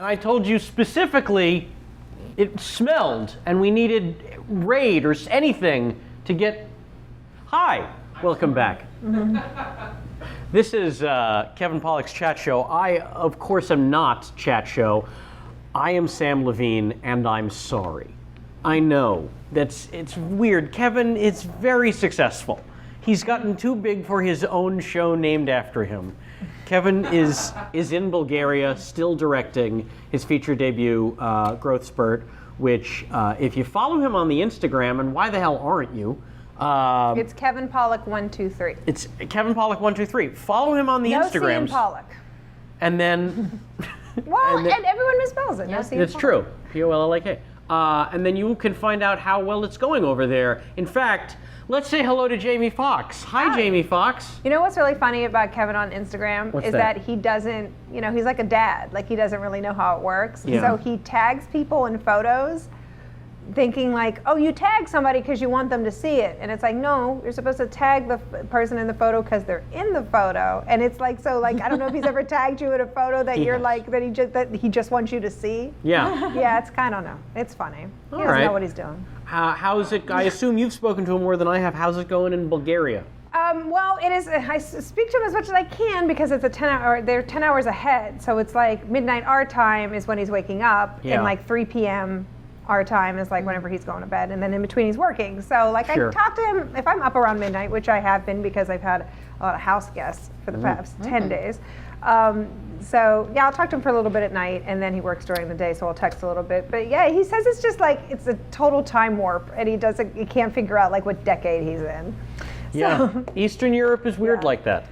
I told you specifically it smelled, and we needed Raid or anything to get... Hi, welcome back. This is Kevin Pollak's Chat Show. I, of course, am not Chat Show. I am Sam Levine, and I'm sorry. I know, it's weird. Kevin is very successful. He's gotten too big for his own show named after him. Kevin is in Bulgaria, still directing his feature debut, Growth Spurt, which, if you follow him on the Instagram, and why the hell aren't you? It's Kevin Pollak 123. It's Kevin Pollak 123. Follow him on the Instagrams. No Pollak. And then... Well, and everyone misspells it. No C. It's true. Pollak. And then you can find out how well it's going over there. In fact, let's say hello to Jamie Foxx. Hi, Jamie Foxx. You know what's really funny about Kevin on Instagram What's is that he doesn't, he's like a dad. Like, he doesn't really know how it works. Yeah. So he tags people in photos thinking like, oh, you tag somebody because you want them to see it. And it's like, no, you're supposed to tag the person in the photo because they're in the photo. And it's like, so like, I don't know if he's ever tagged you in a photo that you're like, that he just wants you to see. Yeah. Yeah, it's kind of, no. It's funny. He doesn't know what he's doing. How's it, I assume you've spoken to him more than I have. How's it going in Bulgaria? Well, it is. I speak to him as much as I can because it's a 10-hour. They're 10 hours ahead, so it's like midnight our time is when he's waking up, and like 3 p.m. our time is like whenever he's going to bed, and then in between he's working. So like I talk to him if I'm up around midnight, which I have been because I've had a lot of house guests for the past 10 days. So yeah, I'll talk to him for a little bit at night, and then he works during the day, so I'll text a little bit. But yeah, he says it's just like it's a total time warp, and he can't figure out like what decade he's in. Yeah, Eastern Europe is weird like that.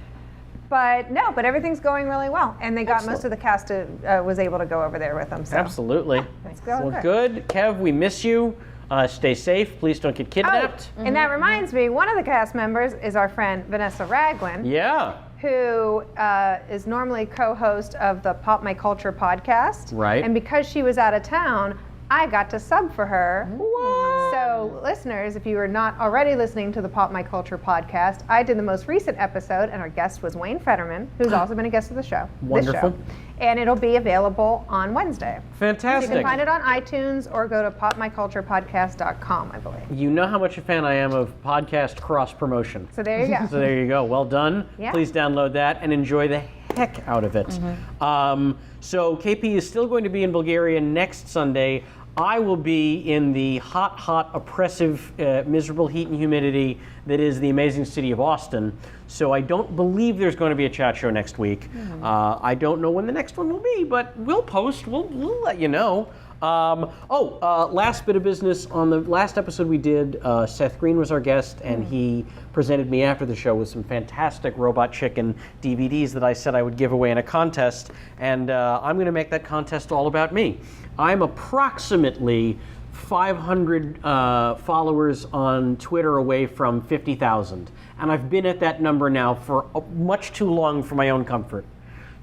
But no, but everything's going really well, and they got most of the cast was able to go over there with them. So. Absolutely. It's going well, good. Kev, we miss you. Stay safe. Please don't get kidnapped. Oh, and that reminds me, one of the cast members is our friend Vanessa Ragland. Yeah. Who is normally co-host of the Pop My Culture podcast. Right. And because she was out of town, I got to sub for her. What? So, listeners, if you are not already listening to the Pop My Culture podcast, I did the most recent episode, and our guest was Wayne Fetterman, who's also been a guest of the show. Wonderful. This show. And it'll be available on Wednesday. Fantastic. You can find it on iTunes or go to popmyculturepodcast.com, I believe. You know how much a fan I am of podcast cross-promotion. So there you go. So there you go. Well done. Yeah. Please download that and enjoy the heck out of it. So KP is still going to be in Bulgaria next Sunday. I will be in the hot, oppressive, miserable heat and humidity that is the amazing city of Austin. So I don't believe there's going to be a chat show next week. I don't know when the next one will be, but we'll post. We'll let you know. Last bit of business. On the last episode we did, Seth Green was our guest, and he presented me after the show with some fantastic Robot Chicken DVDs that I said I would give away in a contest, and I'm going to make that contest all about me. I'm approximately 500 followers on Twitter away from 50,000, and I've been at that number now for much too long for my own comfort.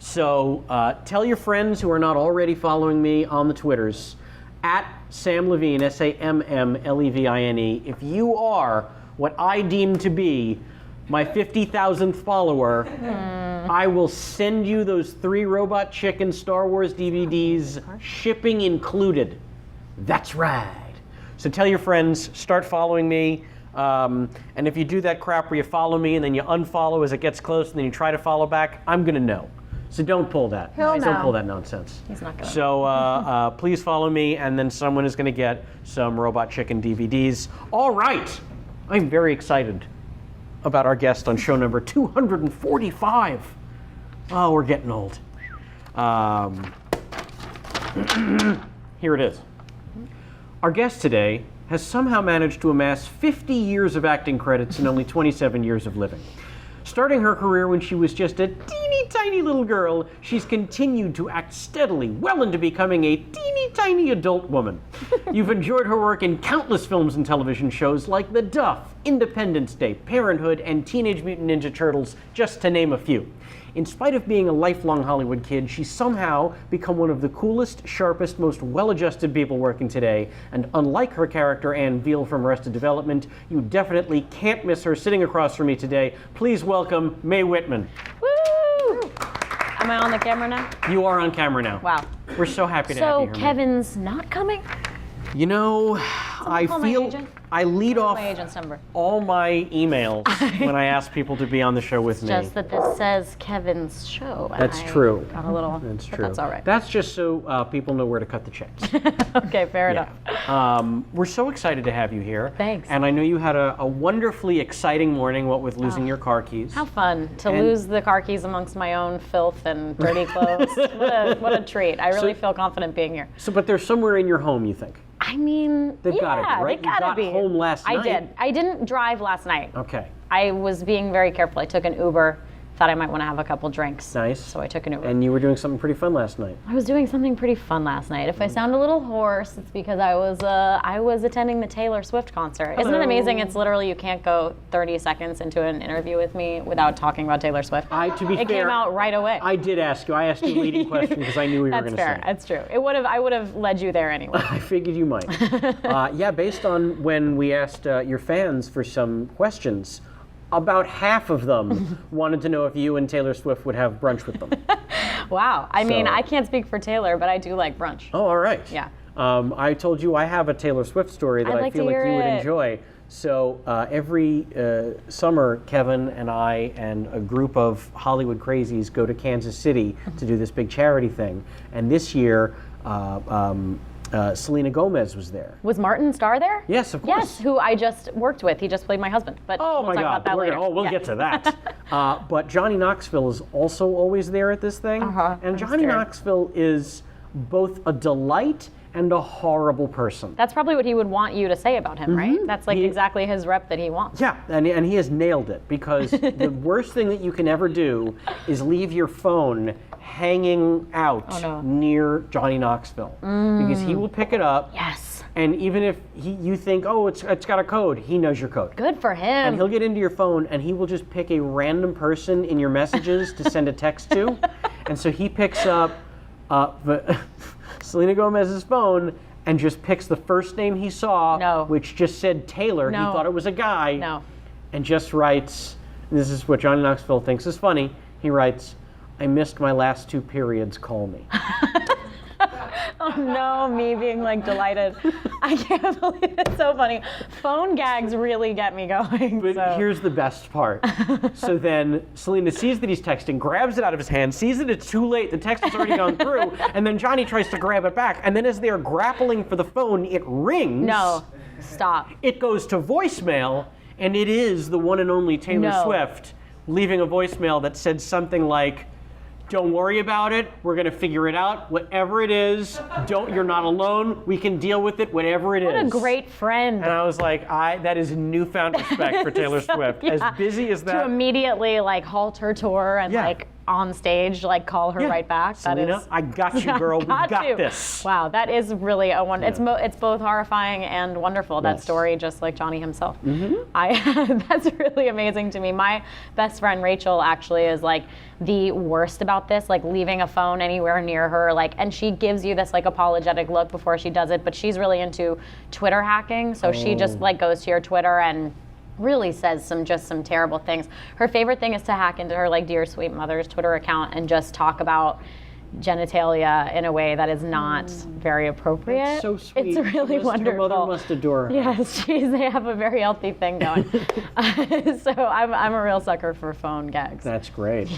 So tell your friends who are not already following me on the Twitters, at Sam Levine, SAMMLEVINE, if you are what I deem to be my 50,000th follower, I will send you those 3 Robot Chicken Star Wars DVDs, shipping included. That's right. So tell your friends, start following me, and if you do that crap where you follow me and then you unfollow as it gets close and then you try to follow back, I'm going to know. So don't pull that. Don't pull that nonsense. He's not going to. So please follow me, and then someone is going to get some Robot Chicken DVDs. All right. I'm very excited about our guest on show number 245. Oh, we're getting old. Here it is. Our guest today has somehow managed to amass 50 years of acting credits and only 27 years of living. Starting her career when she was just a teeny tiny little girl, she's continued to act steadily well into becoming a teeny tiny adult woman. You've enjoyed her work in countless films and television shows like The Duff, Independence Day, Parenthood, and Teenage Mutant Ninja Turtles, just to name a few. In spite of being a lifelong Hollywood kid, she's somehow become one of the coolest, sharpest, most well-adjusted people working today. And unlike her character, Ann Veal from Arrested Development, you definitely can't miss her sitting across from me today. Please welcome Mae Whitman. Woo! Am I on the camera now? You are on camera now. Wow. We're so happy to have So you here. Kevin's not coming? You know, I call my feel agent. I lead off My agent's number. all my emails when I ask people to be on the show with me. Just that this says Kevin's show. And That's I true. Got a little. That's but true. That's all right. That's just so people know where to cut the checks. Okay, fair enough. We're so excited to have you here. Thanks. And I know you had a wonderfully exciting morning, what with losing your car keys. How fun to And- lose the car keys amongst my own filth and dirty clothes. what a treat. I really feel confident being here. So, but they're somewhere in your home, you think? I mean, They've yeah, gotta be, right? They You gotta got be. home last I night. did. I didn't drive last night. Okay. I was being very careful. I took an Uber. Thought I might want to have a couple drinks. Nice. So I took an Uber. And you were doing something pretty fun last night. I was doing something pretty fun last night. If I sound a little hoarse, it's because I was attending the Taylor Swift concert. Isn't it amazing? It's literally you can't go 30 seconds into an interview with me without talking about Taylor Swift. To be it fair, came out right away. I did ask you. I asked you a leading question because I knew we were That's going to fair. say. That's true. I would have led you there anyway. I figured you might. Yeah, based on when we asked your fans for some questions, about half of them wanted to know if you and Taylor Swift would have brunch with them. Wow. I mean, So- I can't speak for Taylor, but I do like brunch. Oh, all right. Yeah. I told you I have a Taylor Swift story that I'd I like feel to like hear you would it. enjoy. So every summer, Kevin and I and a group of Hollywood crazies go to Kansas City to do this big charity thing. And this year, Selena Gomez was there. Was Martin Starr there? Yes, of course. Yes, who I just worked with. He just played my husband. But Oh we'll my talk God! about that later. We'll Yeah. get to that. But Johnny Knoxville is also always there at this thing, Uh-huh, and I'm Johnny scared. Knoxville is both a delight and a horrible person. That's probably what he would want you to say about him, right? That's like He- exactly his rep that he wants. Yeah, and he has nailed it because the worst thing that you can ever do is leave your phone hanging out Oh, no. near Johnny Knoxville because he will pick it up. Yes. And even if you think, oh, it's got a code, he knows your code. Good for him. And he'll get into your phone and he will just pick a random person in your messages to send a text to. And so he picks up Selena Gomez's phone and just picks the first name he saw, No. which just said Taylor. No. He thought it was a guy. No. And just writes, and this is what Johnny Knoxville thinks is funny, he writes, I missed my last 2 periods, call me. Oh no, me being like delighted. I can't believe it's so funny. Phone gags really get me going. But so. here's the best part. So then Selena sees that he's texting, grabs it out of his hand, sees that it's too late, the text has already gone through, and then Johnny tries to grab it back. And then as they're grappling for the phone, it rings. No, stop. It goes to voicemail, and it is the one and only Taylor No. Swift leaving a voicemail that said something like, don't worry about it. We're going to figure it out. Whatever it is, you're not alone. We can deal with it, whatever it is. What a great friend. And I was like, that is newfound respect for Taylor Swift. Yeah. As busy as To that. immediately like halt her tour and Yeah. like on stage like call her Yeah. right back. Selena, that is. I got you, girl. We got you. this. Wow, that is really a wonder. It's both horrifying and wonderful. That Yes. story, just like Johnny himself. That's really amazing to me. My best friend Rachel actually is like the worst about this, like leaving a phone anywhere near her, like, and she gives you this like apologetic look before she does it. But she's really into Twitter hacking, so she just like goes to your Twitter and really says some terrible things. Her favorite thing is to hack into her like Dear Sweet Mother's Twitter account and just talk about genitalia in a way that is not very appropriate. That's so sweet. It's really wonderful. Her mother must adore her. Yes, they have a very healthy thing going. So I'm a real sucker for phone gags. That's great.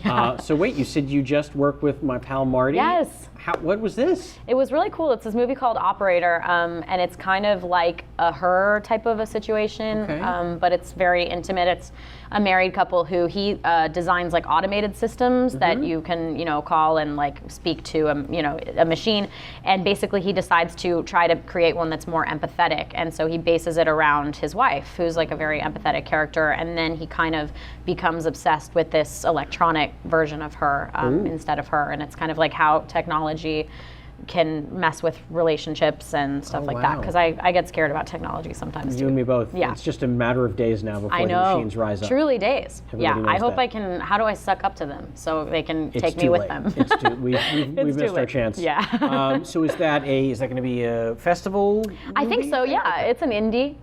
So wait, you said you just worked with my pal Marty? Yes. What was this? It was really cool. It's this movie called Operator, and it's kind of like a Her type of a situation, Okay. but it's very intimate. It's a married couple who he designs like automated systems that you can, call and like speak to a machine, and basically he decides to try to create one that's more empathetic, and so he bases it around his wife, who's like a very empathetic character, and then he kind of becomes obsessed with this electronic version of her instead of her, and it's kind of like how technology can mess with relationships and stuff like that, wow. because I get scared about technology sometimes You too. and me both. Yeah. It's just a matter of days now before I the know. machines rise up. Truly days. Everybody Yeah, I knows hope that. I can. How do I suck up to them so they can It's take me too with late. them? It's too, we've It's missed too our late. chance. Yeah. So is that going to be a festival? I think movie? so. Yeah, it's an indie.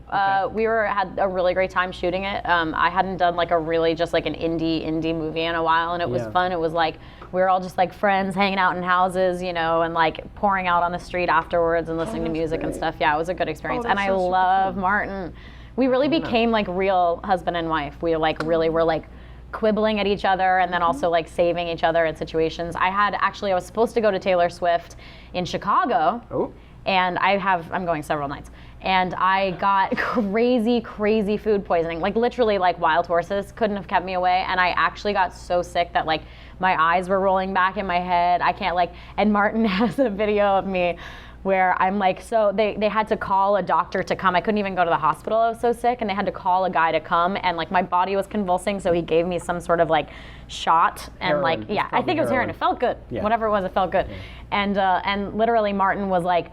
We had a really great time shooting it. I hadn't done like a really just like an indie movie in a while, and it was Yeah. fun. It was like we were all just like friends hanging out in houses, and like like pouring out on the street afterwards and listening to music and stuff. Yeah, it was a good experience. And that's I so super love fun. Martin. We really became like real husband and wife. We like really were like quibbling at each other and then also like saving each other in situations. I was supposed to go to Taylor Swift in Chicago. Oh. And I'm going several nights. And I got crazy food poisoning. Like literally like wild horses couldn't have kept me away. And I actually got so sick that like my eyes were rolling back in my head. I can't like, and Martin has a video of me where I'm like, so they had to call a doctor to come. I couldn't even go to the hospital. I was so sick, and they had to call a guy to come, and like my body was convulsing, so he gave me some sort of like shot, and Heroin. like, It's yeah, I probably think it was heroin. It felt good. Yeah. Whatever it was, it felt good. And literally Martin was like,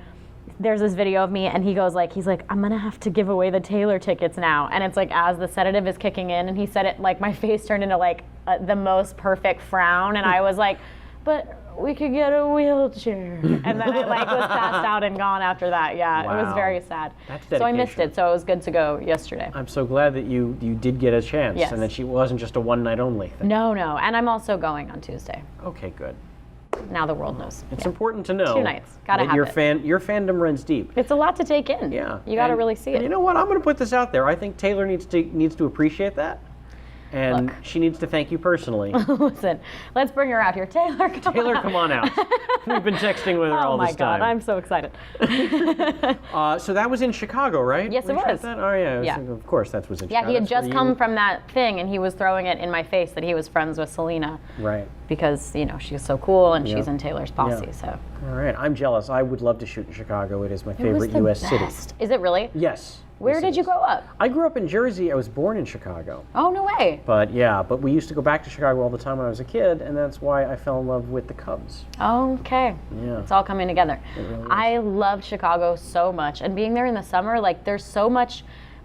there's this video of me, and he goes like, he's like, I'm gonna have to give away the Taylor tickets now. And it's like as the sedative is kicking in, and he said it like my face turned into like the most perfect frown, and I was like, but we could get a wheelchair. And then I like was passed out and gone after that. Yeah, it was Wow. very sad. That's so I missed dedication. it. So it was good to go yesterday. I'm so glad that you did get a chance Yes. and that she wasn't just a one night only thing. No, and I'm also going on Tuesday. Okay, good. Now the world knows. It's Yeah. important to know 2 nights. Gotta that have your it. your fandom runs deep. It's a lot to take in. Yeah. You got to And- really see and it. you know what? I'm going to put this out there. I think Taylor needs to appreciate that. And Look. she needs to thank you personally. Listen, let's bring her out here. Taylor, Taylor, come on out. We've been texting with her Oh all my this God, time. I'm so excited. So that was in Chicago, right? Yes, it We shot was. that? Oh yeah, I was Yeah. thinking, of course that was in Yeah, Chicago. he had That's where just you- come from that thing, and he was throwing it in my face that he was friends with Selena Right. because she's so cool and she's Yeah. in Taylor's posse. Yeah. So All right. I'm jealous. I would love to shoot in Chicago. It is my it was favorite the U.S. city. best. Is it really? Yes. Where Yes, it did you is. grow up? I grew up in Jersey. I was born in Chicago. Oh no way. But yeah, we used to go back to Chicago all the time when I was a kid, and that's why I fell in love with the Cubs. Okay. Yeah. It's all coming together. really is. I loved Chicago so much, and being there in the summer, like there's so much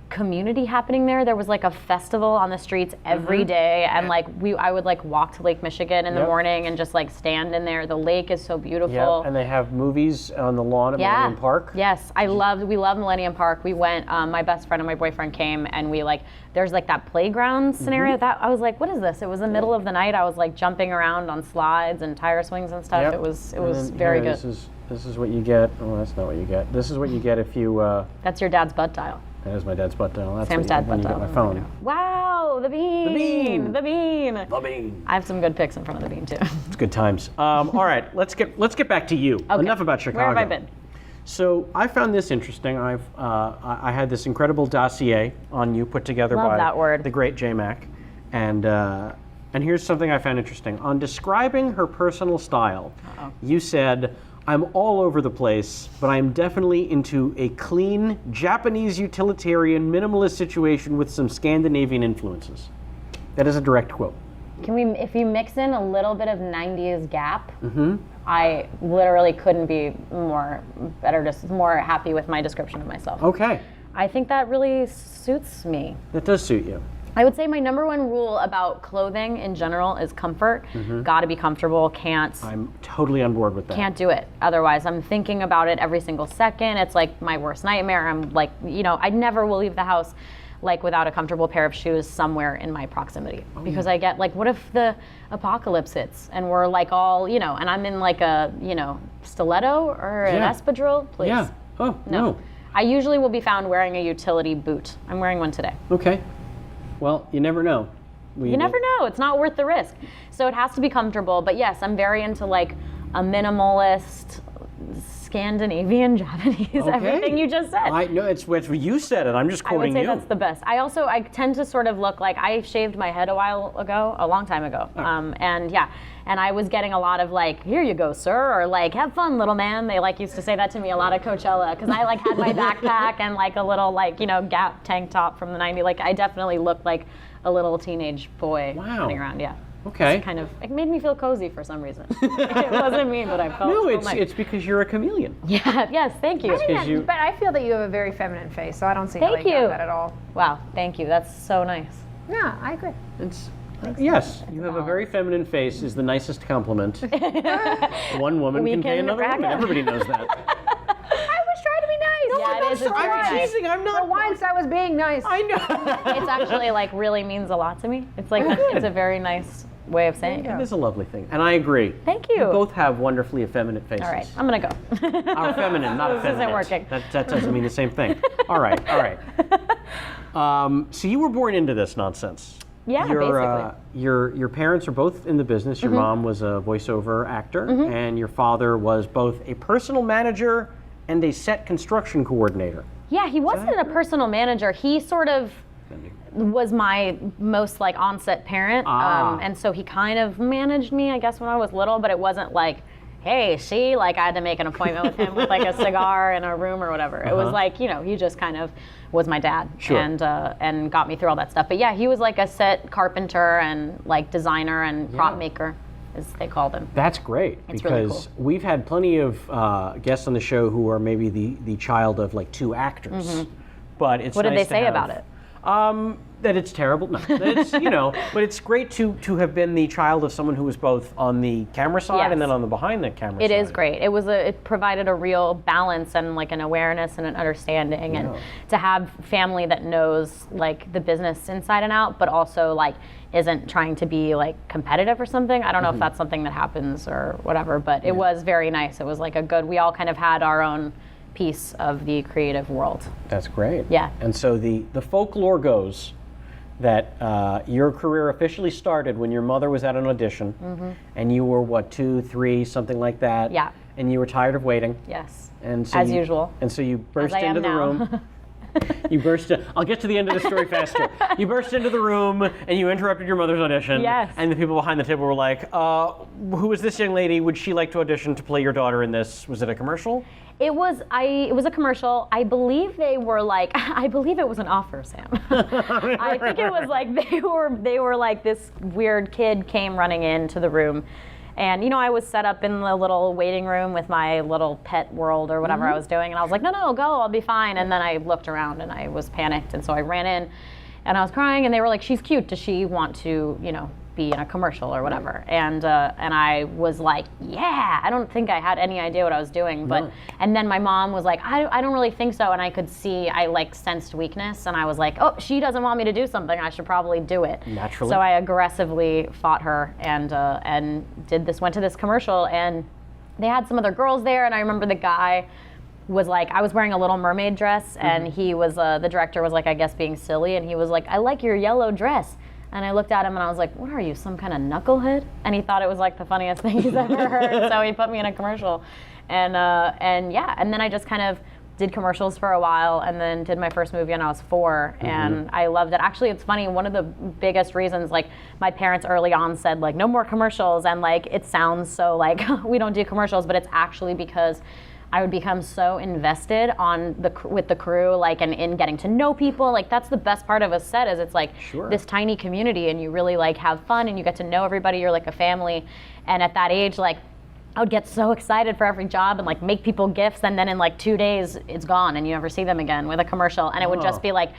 community happening there. There was like a festival on the streets every day, and like I would like walk to Lake Michigan in the Yep. morning and just like stand in there. The lake is so beautiful. Yeah, and they have movies on the lawn at Millennium Park. Yes, we love Millennium Park. We went, my best friend and my boyfriend came, and we like, there's like that playground Mm-hmm. scenario that I was like, what is this? It was the middle of the night. I was like jumping around on slides and tire swings and stuff. Yep. It was And then very here, good. This is what you get. Oh, that's not what you get. This is what you get if you. That's your dad's butt dial. That is my dad's butt dial. That's Sam's what you, dad's when butt you dial. get my phone. Wow, the bean. bean. The bean. The bean. I have some good pics in front of the bean too. It's good times. All right, let's get back to you. Okay. Enough about Chicago. Where have I been? So I found this interesting. I had this incredible dossier on you put together Love by that word. the great J Mac, and here's something I found interesting. On describing her personal style, you said, "I'm all over the place, but I'm definitely into a clean Japanese utilitarian minimalist situation with some Scandinavian influences." That is a direct quote. If you mix in a little bit of 90s Gap, I literally couldn't be more happy with my description of myself. Okay, I think that really suits me. that does suit you. I would say my number one rule about clothing in general is comfort. Gotta be comfortable, can't I'm totally on board with that. do it. Otherwise, I'm thinking about it every single second. It's like my worst nightmare. I'm like, I never will leave the house like without a comfortable pair of shoes somewhere in my proximity. Because I get like, what if the apocalypse hits and we're like all, and I'm in like a, stiletto or an Yeah. espadrille? Please. Yeah. Oh, no. I usually will be found wearing a utility boot. I'm wearing one today. Okay. Well, you never know. You never know. It's not worth the risk. So it has to be comfortable. But yes, I'm very into like a minimalist, Scandinavian, Japanese, everything you just said. I know it's what you said it. I'm just I would quoting say you. that's the best. I tend to sort of look like I shaved my head a long time ago. And I was getting a lot of like, here you go, sir, or like, have fun, little man. They like used to say that to me a lot at Coachella because I like had my backpack and like a little like, Gap tank top from the 90s. Like I definitely looked like a little teenage boy running around, yeah. Okay. It made me feel cozy for some reason. It wasn't me, but I felt No, so it's nice. it's because you're a chameleon. Yeah, yes, thank you. But I feel that you have a very feminine face, so I don't see how Thank you got you. that at all. Wow, thank you. That's so nice. Yeah, I agree. It's yes, you have a very feminine face is the nicest compliment one woman We can pay can another brag woman. on. Everybody knows that. I was trying to be nice. Yeah, it is. It's very I'm nice. teasing. I'm For not. once, I was being nice. I know. It's actually like really means a lot to me. It's like it's a very nice way of saying It it. is a lovely thing, and I agree. Thank you. You both have wonderfully effeminate faces. All right, I'm gonna go. Our feminine, not This isn't effeminate. working. That doesn't mean the same thing. All right. So you were born into this nonsense. Yeah, basically. Your parents are both in the business. Your mom was a voiceover actor, and your father was both a personal manager and a set construction coordinator. Yeah, he wasn't a personal manager. He sort of was my most like on-set parent, and so he kind of managed me, I guess, when I was little. But it wasn't like, hey, see, like I had to make an appointment with him with like a cigar in a room or whatever. It was like, you know, he just kind of was my dad and got me through all that stuff. But yeah, he was like a set carpenter and like designer and prop maker, as they called him. That's great, It's really because cool. we've had plenty of guests on the show who are maybe the child of like two actors. But it's What did nice they say to about have- it? That it's terrible. No, that it's, you know, but it's great to have been the child of someone who was both on the camera side Yes. and then on the behind the camera It side. is great. It provided a real balance and like an awareness and an understanding, and to have family that knows like the business inside and out, but also like isn't trying to be like competitive or something. I don't know if that's something that happens or whatever, but it was very nice. It was like a good. We all kind of had our own piece of the creative world. That's great. Yeah. And so the folklore goes that your career officially started when your mother was at an audition, and you were what, 2, 3, something like that. Yeah. And you were tired of waiting. Yes. And so As usual. And so you burst I am into the now. room. You burst in. I'll get to the end of the story faster. You burst into the room and you interrupted your mother's audition. Yes. And the people behind the table were like, who is this young lady? Would she like to audition to play your daughter in this? Was it a commercial? It was a commercial. I believe they were like, I believe it was an offer, Sam. I think it was like they were like, this weird kid came running into the room, and you know, I was set up in the little waiting room with my little pet world or whatever I was doing, and I was like, no, go, I'll be fine. And then I looked around and I was panicked, and so I ran in, and I was crying, and they were like, she's cute. Does she want to, you know, be in a commercial or whatever? And I was like, yeah. I don't think I had any idea what I was doing, but and then my mom was like, I don't really think so, and I could see, I like sensed weakness, and I was like, oh, she doesn't want me to do something, I should probably do it. Naturally. So I aggressively fought her and went to this commercial, and they had some other girls there, and I remember the guy was like, I was wearing a Little Mermaid dress, and he was the director was like, I guess, being silly, and he was like, I like your yellow dress. And I looked at him and I was like, what are you, some kind of knucklehead? And he thought it was like the funniest thing he's ever heard. So he put me in a commercial. And yeah, and then I just kind of did commercials for a while, and then did my first movie when I was 4, and I loved it. Actually, it's funny, one of the biggest reasons, like, my parents early on said, like, no more commercials, and like, it sounds so like, we don't do commercials, but it's actually because I would become so invested with the crew, like, and in getting to know people. Like, that's the best part of a set, is it's like this tiny community, and you really like have fun, and you get to know everybody. You're like a family. And at that age, like, I would get so excited for every job and like make people gifts, and then in like 2 days it's gone and you never see them again with a commercial, and it would just be like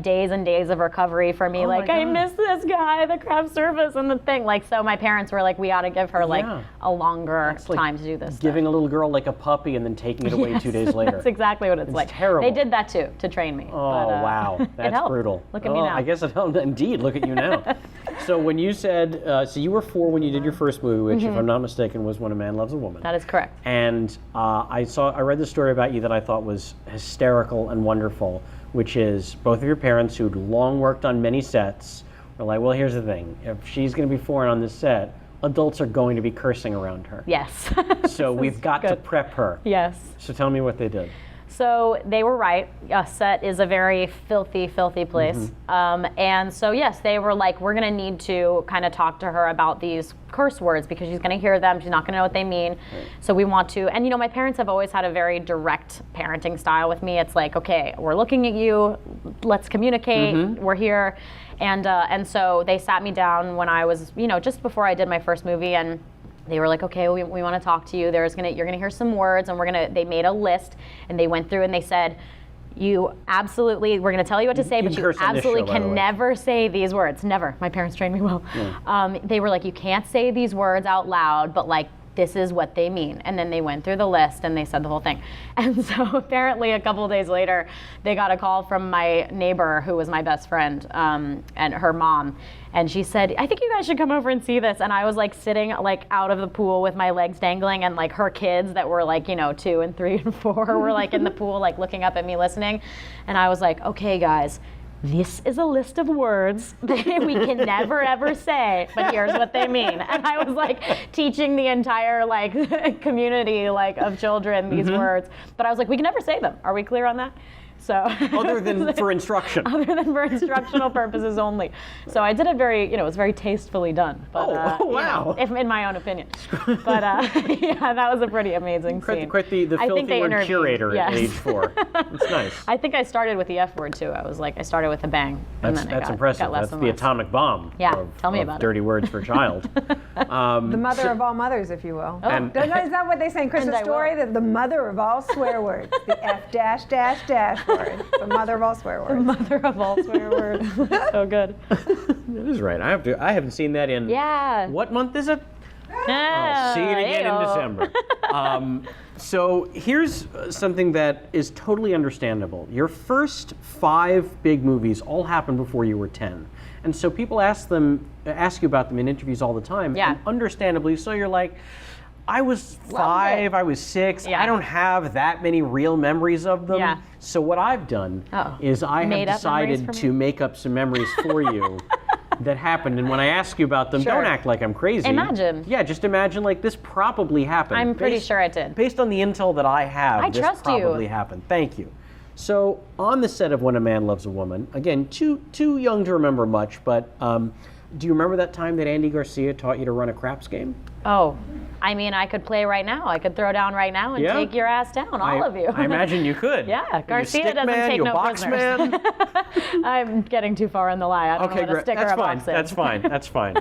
days and days of recovery for me. Like, I miss this guy, the craft service and the thing. Like, so my parents were like, we ought to give her like a longer like time to do this Giving stuff. a little girl like a puppy and then taking it away Yes, 2 days later. That's exactly what it's like. terrible. They did that too, to train me. Oh, but, wow. it That's helped. brutal. Look at me now. I guess it helped. Indeed, look at you now. So when you said, so you were 4 when you did your first movie, which, if I'm not mistaken, was When a Man Loves a Woman. That is correct. And I read the story about you that I thought was hysterical and wonderful, which is both of your parents, who'd long worked on many sets, were like, well, here's the thing. If she's going to be foreign on this set, adults are going to be cursing around her. Yes. So we've got to prep her. Yes. So tell me what they did. So they were right. A set is a very filthy, filthy place. And so, yes, they were like, we're going to need to kind of talk to her about these curse words, because she's going to hear them. She's not going to know what they mean. Right. So we want to, and you know, my parents have always had a very direct parenting style with me. It's like, okay, we're looking at you. Let's communicate. We're here. And so they sat me down when I was, you know, just before I did my first movie, and they were like, okay, we want to talk to you. You're gonna hear some words, and they made a list, and they went through and they said, we're gonna tell you what to say, but you absolutely can never say these words. Never. My parents trained me well. Yeah. They were like, you can't say these words out loud, but like, this is what they mean. And then they went through the list and they said the whole thing. And so apparently a couple of days later, they got a call from my neighbor who was my best friend and her mom. And she said, I think you guys should come over and see this. And I was like sitting like out of the pool with my legs dangling, and like her kids that were like, 2 and 3 and 4 were like in the pool, like looking up at me, listening. And I was like, okay, guys, this is a list of words that we can never ever say, but here's what they mean. And I was like teaching the entire like community like of children these words, but I was like, we can never say them. Are we clear on that? So other than for instruction. Other than for instructional purposes only. So I did it very, it was very tastefully done. But, wow. If, in my own opinion. But yeah, that was a pretty amazing scene. Quite the filthy word curator at age 4. It's nice. I think I started with the F word too. I started with a bang. That's impressive. That's the atomic bomb. Yeah, tell me about dirty words for a child. The mother of all mothers, if you will. And- Is that what they say in Christmas Story? The mother of all swear words. The F dash dash dash word. The mother of all swear words. The mother of all swear words. So good. That is right. I haven't seen that in. Yeah. What month is it? I'll see it again in December. So here's something that is totally understandable. Your first 5 big movies all happened before you were 10. And so people ask you about them in interviews all the time. Yeah. And understandably, so you're like, I was 5, I was 6. Yeah. I don't have that many real memories of them. Yeah. So what I've done is I Made have up memories decided for to me? make up some memories for you that happened. And when I ask you about them, Sure. don't act like I'm crazy. Imagine. Yeah, just imagine like this probably happened. I'm pretty sure it did. Based on the intel that I have, I this trust you. probably happened. Thank you. So on the set of When a Man Loves a Woman, again, too young to remember much, but do you remember that time that Andy Garcia taught you to run a craps game? Oh, I mean, I could play right now. I could throw down right now and Yeah? take your ass down, all of you. I imagine you could. Yeah, You Garcia stick doesn't man, take you no box prisoners. man. I'm getting too far in the lie. I don't know what a great. sticker That's or fine. box is. That's fine. That's fine.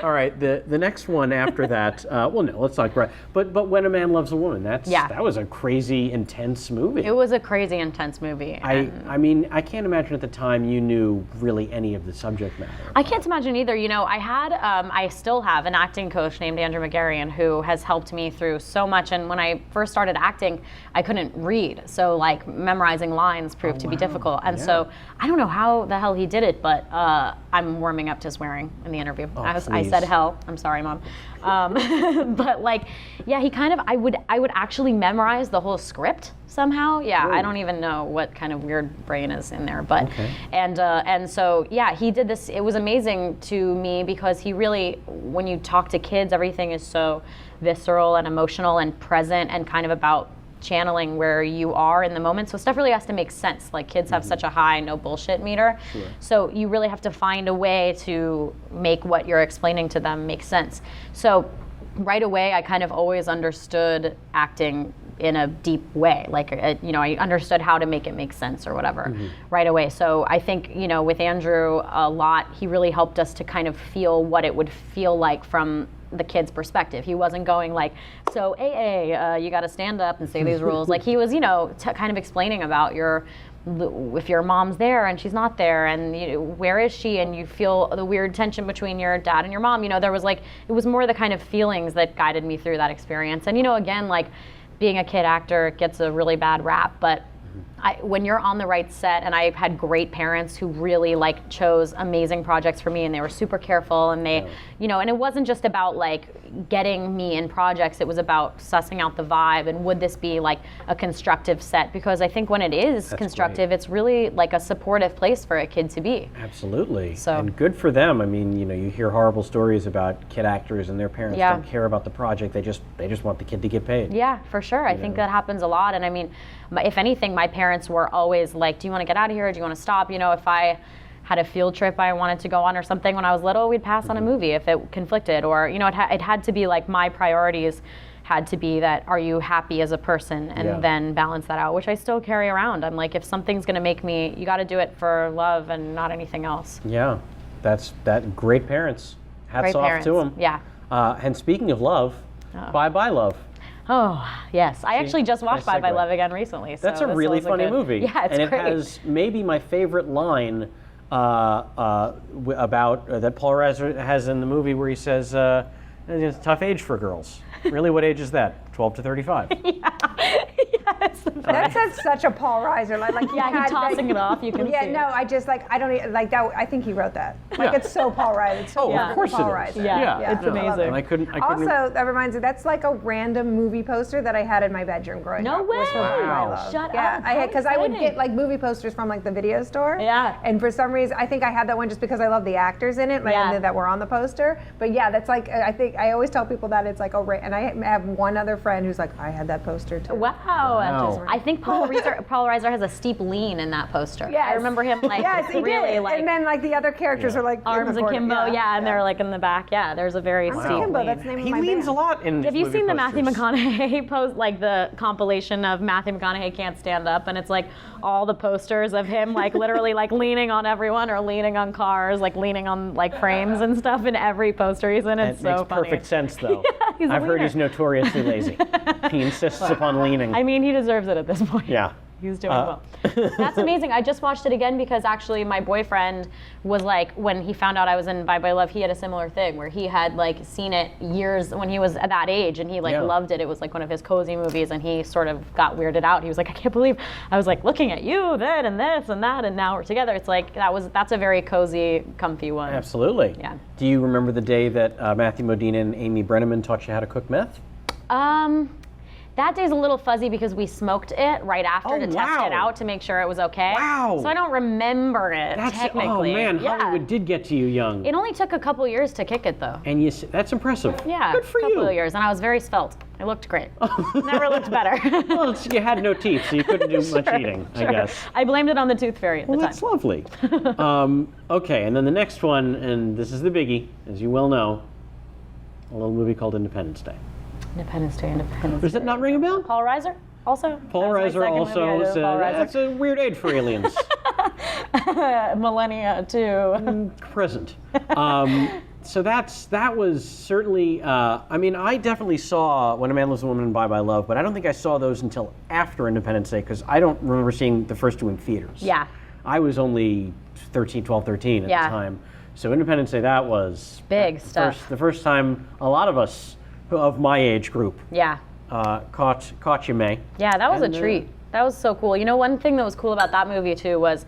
All right. The next one after that. Well, no, let's not. But When a Man Loves a Woman. That was a crazy, intense movie. It was a crazy, intense movie. I mean, I can't imagine at the time you knew really any of the subject matter. I can't imagine either. I still have an acting coach named Andrew McGarrian who has helped me through so much. And when I first started acting, I couldn't read. So like memorizing lines proved to be difficult. And so I don't know how the hell he did it, but I'm warming up to swearing in the interview. I please. said hell. I'm sorry, Mom. But like, yeah, he kind of, I would actually memorize the whole script somehow. Yeah, I don't even know what kind of weird brain is in there, but and so yeah, he did this. It was amazing to me because he really, when you talk to kids, everything is so visceral and emotional and present and kind of about channeling where you are in the moment. So stuff really has to make sense. Like kids have such a high no bullshit meter. Sure. So you really have to find a way to make what you're explaining to them make sense. So right away, I kind of always understood acting in a deep way. Like, I understood how to make it make sense or whatever right away. So I think, with Andrew a lot, he really helped us to kind of feel what it would feel like from the kid's perspective. He wasn't going like, so AA, you got to stand up and say these rules. Like he was, kind of explaining about if your mom's there and she's not there, and where is she, and you feel the weird tension between your dad and your mom. There was it was more the kind of feelings that guided me through that experience. And again, like being a kid actor gets a really bad rap, but when you're on the right set, and I've had great parents who really chose amazing projects for me, and they were super careful, and they, and it wasn't just about getting me in projects, it was about sussing out the vibe, and would this be a constructive set? Because I think when it is constructive, it's really a supportive place for a kid to be. Absolutely. So, and good for them. I mean, you hear horrible stories about kid actors and their parents don't care about the project. They just want the kid to get paid. Yeah, for sure. I think that happens a lot. And I mean, if anything, my parents were always like, do you want to get out of here? Do you want to stop? If I had a field trip I wanted to go on or something when I was little, we'd pass on a movie if it conflicted. Or, it had to be my priorities had to be that, are you happy as a person? And then balance that out, which I still carry around. I'm like, if something's going to make me, you got to do it for love and not anything else. Yeah, that's great parents. Hats off to them. Yeah. And speaking of love, Bye Bye Love. Oh, yes. I actually just watched Bye Bye Love again recently. So that's a really funny movie. Yeah, it's great. And it great. has maybe my favorite line about that Paul Reiser has in the movie, where he says, It's a tough age for girls. Really, what age is that? 12 to 35. Yes. That's such a Paul Reiser. Like Yeah, he's tossing it off. You can Yeah, see it. no, I just I don't like that. I think he wrote that. Like Yeah. it's so Paul Reiser. It's so Oh, of course Paul it is. Reiser. Yeah, it's I love amazing. it. And I couldn't. Also, that reminds me, that's like a random movie poster that I had in my bedroom growing No up. was from way! Movie I Wow. Love. Shut yeah, up. I had because I would exciting. get like movie posters from like the video store. Yeah. And for some reason, I think I had that one just because I love the actors in it, like Yeah. that were on the poster. But yeah, that's like I think I always tell people that it's like and I have one other friend who's like, I had that poster too. Wow. I think Paul Reiser has a steep lean in that poster. Yes. I remember him like Yes, he really did. like and then like the other characters are like in arms the and corner. Kimbo, and they're like in the back. Yeah, there's a very steep Kimbo, lean. that's the name of He my leans band. a lot in. Have his you movie seen the Matthew posters. McConaughey post, like the compilation of Matthew McConaughey Can't Stand Up, and it's like all the posters of him like literally like leaning on everyone or leaning on cars, like leaning on like frames and stuff in every poster he's in. It's That so makes funny. perfect sense, though. Yeah, he's a I've heard leaner. he's notoriously lazy. He insists upon leaning. I mean, he deserves it at this point. Yeah. He's doing well. That's amazing. I just watched it again because actually my boyfriend was like, when he found out I was in Bye Bye Love, he had a similar thing where he had like seen it years when he was at that age and he like Yeah. loved it. It was like one of his cozy movies and he sort of got weirded out. He was like, I can't believe I was like looking at you then and this and that and now we're together. It's like that's a very cozy, comfy one. Absolutely. Yeah. Do you remember the day that Matthew Modine and Amy Brenneman taught you how to cook meth? That day's a little fuzzy because we smoked it right after Oh, to test wow. it out to make sure it was okay. Wow. So I don't remember it technically. Oh man, Yeah. Hollywood did get to you young. It only took a couple years to kick it though. And that's impressive. Yeah, Good for a couple you. of years, and I was very svelte. I looked great. Never looked better. Well, you had no teeth, so you couldn't do much eating, I guess. I blamed it on the tooth fairy at Well, the that's time. lovely. Okay, and then the next one, and this is the biggie, as you well know, a little movie called Independence Day. Independence Day, Independence Does that not ring a bell? Paul Reiser also? Paul That was my Reiser second also movie I did with Paul Reiser. that's a weird age for aliens. Millennia too. Present. So that was certainly. I mean, I definitely saw When a Man Loves a Woman and Bye Bye Love, but I don't think I saw those until after Independence Day because I don't remember seeing the first two in theaters. Yeah. I was only 12, 13 at Yeah. the time. So Independence Day, that was Big stuff. The first time a lot of us of my age group Yeah. caught you, May. Yeah, that was And, a treat. That was so cool. You know, one thing that was cool about that movie too was,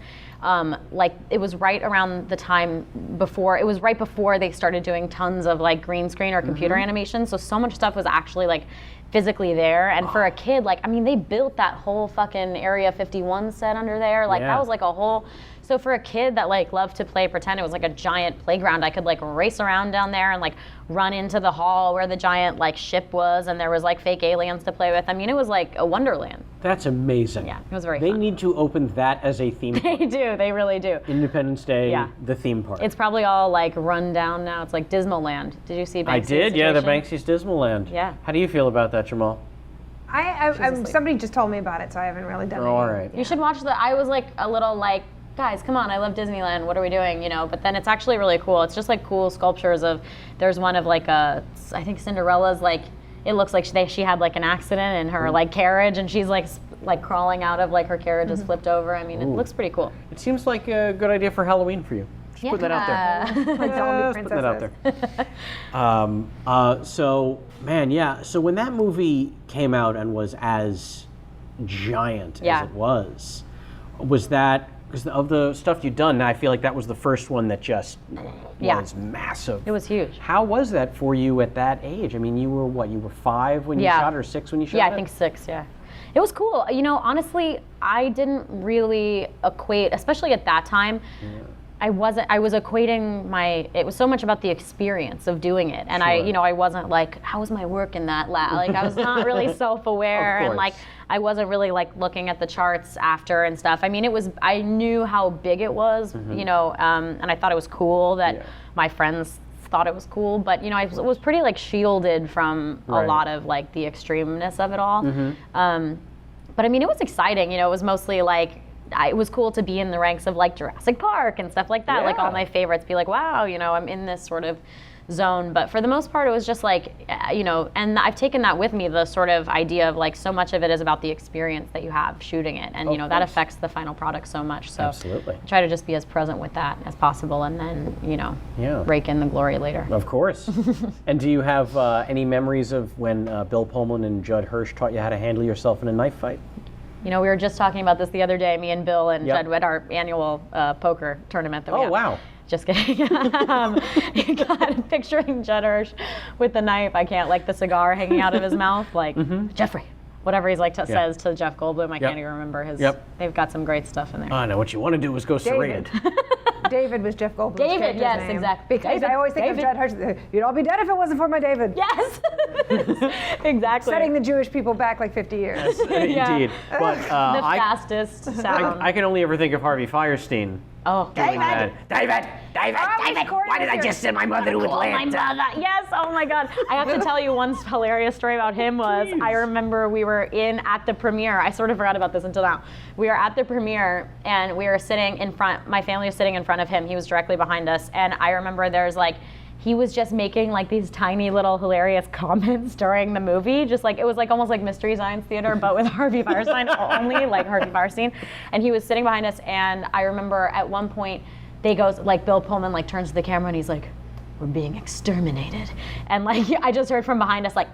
like, it was right around the time before. It was right before they started doing tons of like green screen or computer animation. So much stuff was actually like physically there. And for a kid, like, I mean, they built that whole fucking Area 51 set under there. Like, Yeah. that was like a whole. So for a kid that like loved to play pretend, it was like a giant playground. I could like race around down there and like run into the hall where the giant like ship was, and there was like fake aliens to play with. I mean, it was like a wonderland. That's amazing. Yeah, it was very They fun. need to open that as a theme park. They do. They really do. Independence Day, Yeah. the theme park. It's probably all like run down now. It's like Dismaland. Did you see Banksy's I did, yeah, the situation? Banksy's Dismaland. Yeah. How do you feel about that, Jamal? I'm somebody just told me about it, so I haven't really done it. Oh, all right. You should watch I was like a little like, guys, come on, I love Disneyland. What are we doing? You know, but then it's actually really cool. It's just like cool sculptures of, there's one of like I think Cinderella's like, it looks like she had like an accident in her like carriage and she's like crawling out of like her carriage is flipped over. I mean, it looks pretty cool. It seems like a good idea for Halloween for you. Just put that out there. Like zombie Just put that out princesses. there. So, man, yeah. So when that movie came out and was as giant Yeah. as it was that, because of the stuff you'd done, I feel like that was the first one that just Yeah. was massive. It was huge. How was that for you at that age? I mean, you were what? You were 5 when you Yeah. shot it, or 6 when you shot it? Yeah, I think 6, yeah. It was cool. You know, honestly, I didn't really equate, especially at that time, I was equating it was so much about the experience of doing it. And Sure. I wasn't like, how was my work in that lab? Like, I was not really self-aware. Of And like, course. I wasn't really like looking at the charts after and stuff. I mean, I knew how big it was, you know, and I thought it was cool that Yeah. my friends thought it was cool, but you know, I was pretty like shielded from Right. a lot of like the extremeness of it all. But I mean, it was exciting. You know, it was mostly like it was cool to be in the ranks of like Jurassic Park and stuff like that. Like all Yeah. my favorites, be like, wow, you know, I'm in this sort of zone. But for the most part, it was just like, you know, and I've taken that with me, the sort of idea of like so much of it is about the experience that you have shooting it. And, you know, that course. affects the final product so much. So Absolutely. I try to just be as present with that as possible and then, you know, Yeah. rake in the glory later. Of course. And do you have any memories of when Bill Pullman and Judd Hirsch taught you how to handle yourself in a knife fight? You know, we were just talking about this the other day, me and Bill and Yep. Judd at our annual poker tournament that we Oh, have. wow. Just kidding. God, picturing Judd Hirsch with the knife. I can't, like the cigar hanging out of his mouth, like Jeffrey, whatever he's like says to Jeff Goldblum. I can't even remember his. Yep. They've got some great stuff in there. Oh, no, what you want to do is go serrated. David was Jeff Goldblum's David, character's yes, name. exactly. Because David, I always think David. of Judd Hirsch. You'd all be dead if it wasn't for my David. Yes, exactly. Setting the Jewish people back like 50 years. Indeed. But the I, fastest sound. I can only ever think of Harvey Firestein. Oh, doing that. David, why did I just send my mother to my mother. Yes, oh my God. I have to tell you one hilarious story about him was I remember we were at the premiere. I sort of forgot about this until now. We were at the premiere and we were sitting in front, my family was sitting in front of him. He was directly behind us. And I remember there's like, he was just making like these tiny little hilarious comments during the movie. Just like, it was like almost like Mystery Science Theater, but with Harvey Firestein only, like Harvey Firestein. And he was sitting behind us and I remember at one point, they goes, like Bill Pullman like turns to the camera and he's like, we're being exterminated. And like, I just heard from behind us like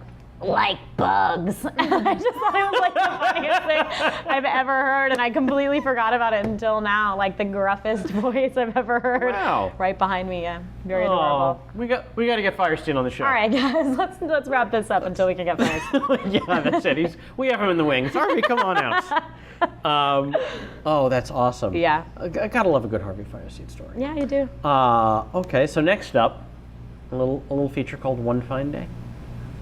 bugs. And I just thought it was like the funniest thing I've ever heard. And I completely forgot about it until now. Like the gruffest voice I've ever heard. Wow. Right behind me, yeah. Very Oh, adorable. we got to get Firestein on the show. All right, guys, let's wrap this up until we can get finished. Yeah, that's it. We have him in the wings. Harvey, come on out. Oh, that's awesome. Yeah. I gotta love a good Harvey Firestein story. Yeah, you do. Okay, so next up, a little feature called One Fine Day,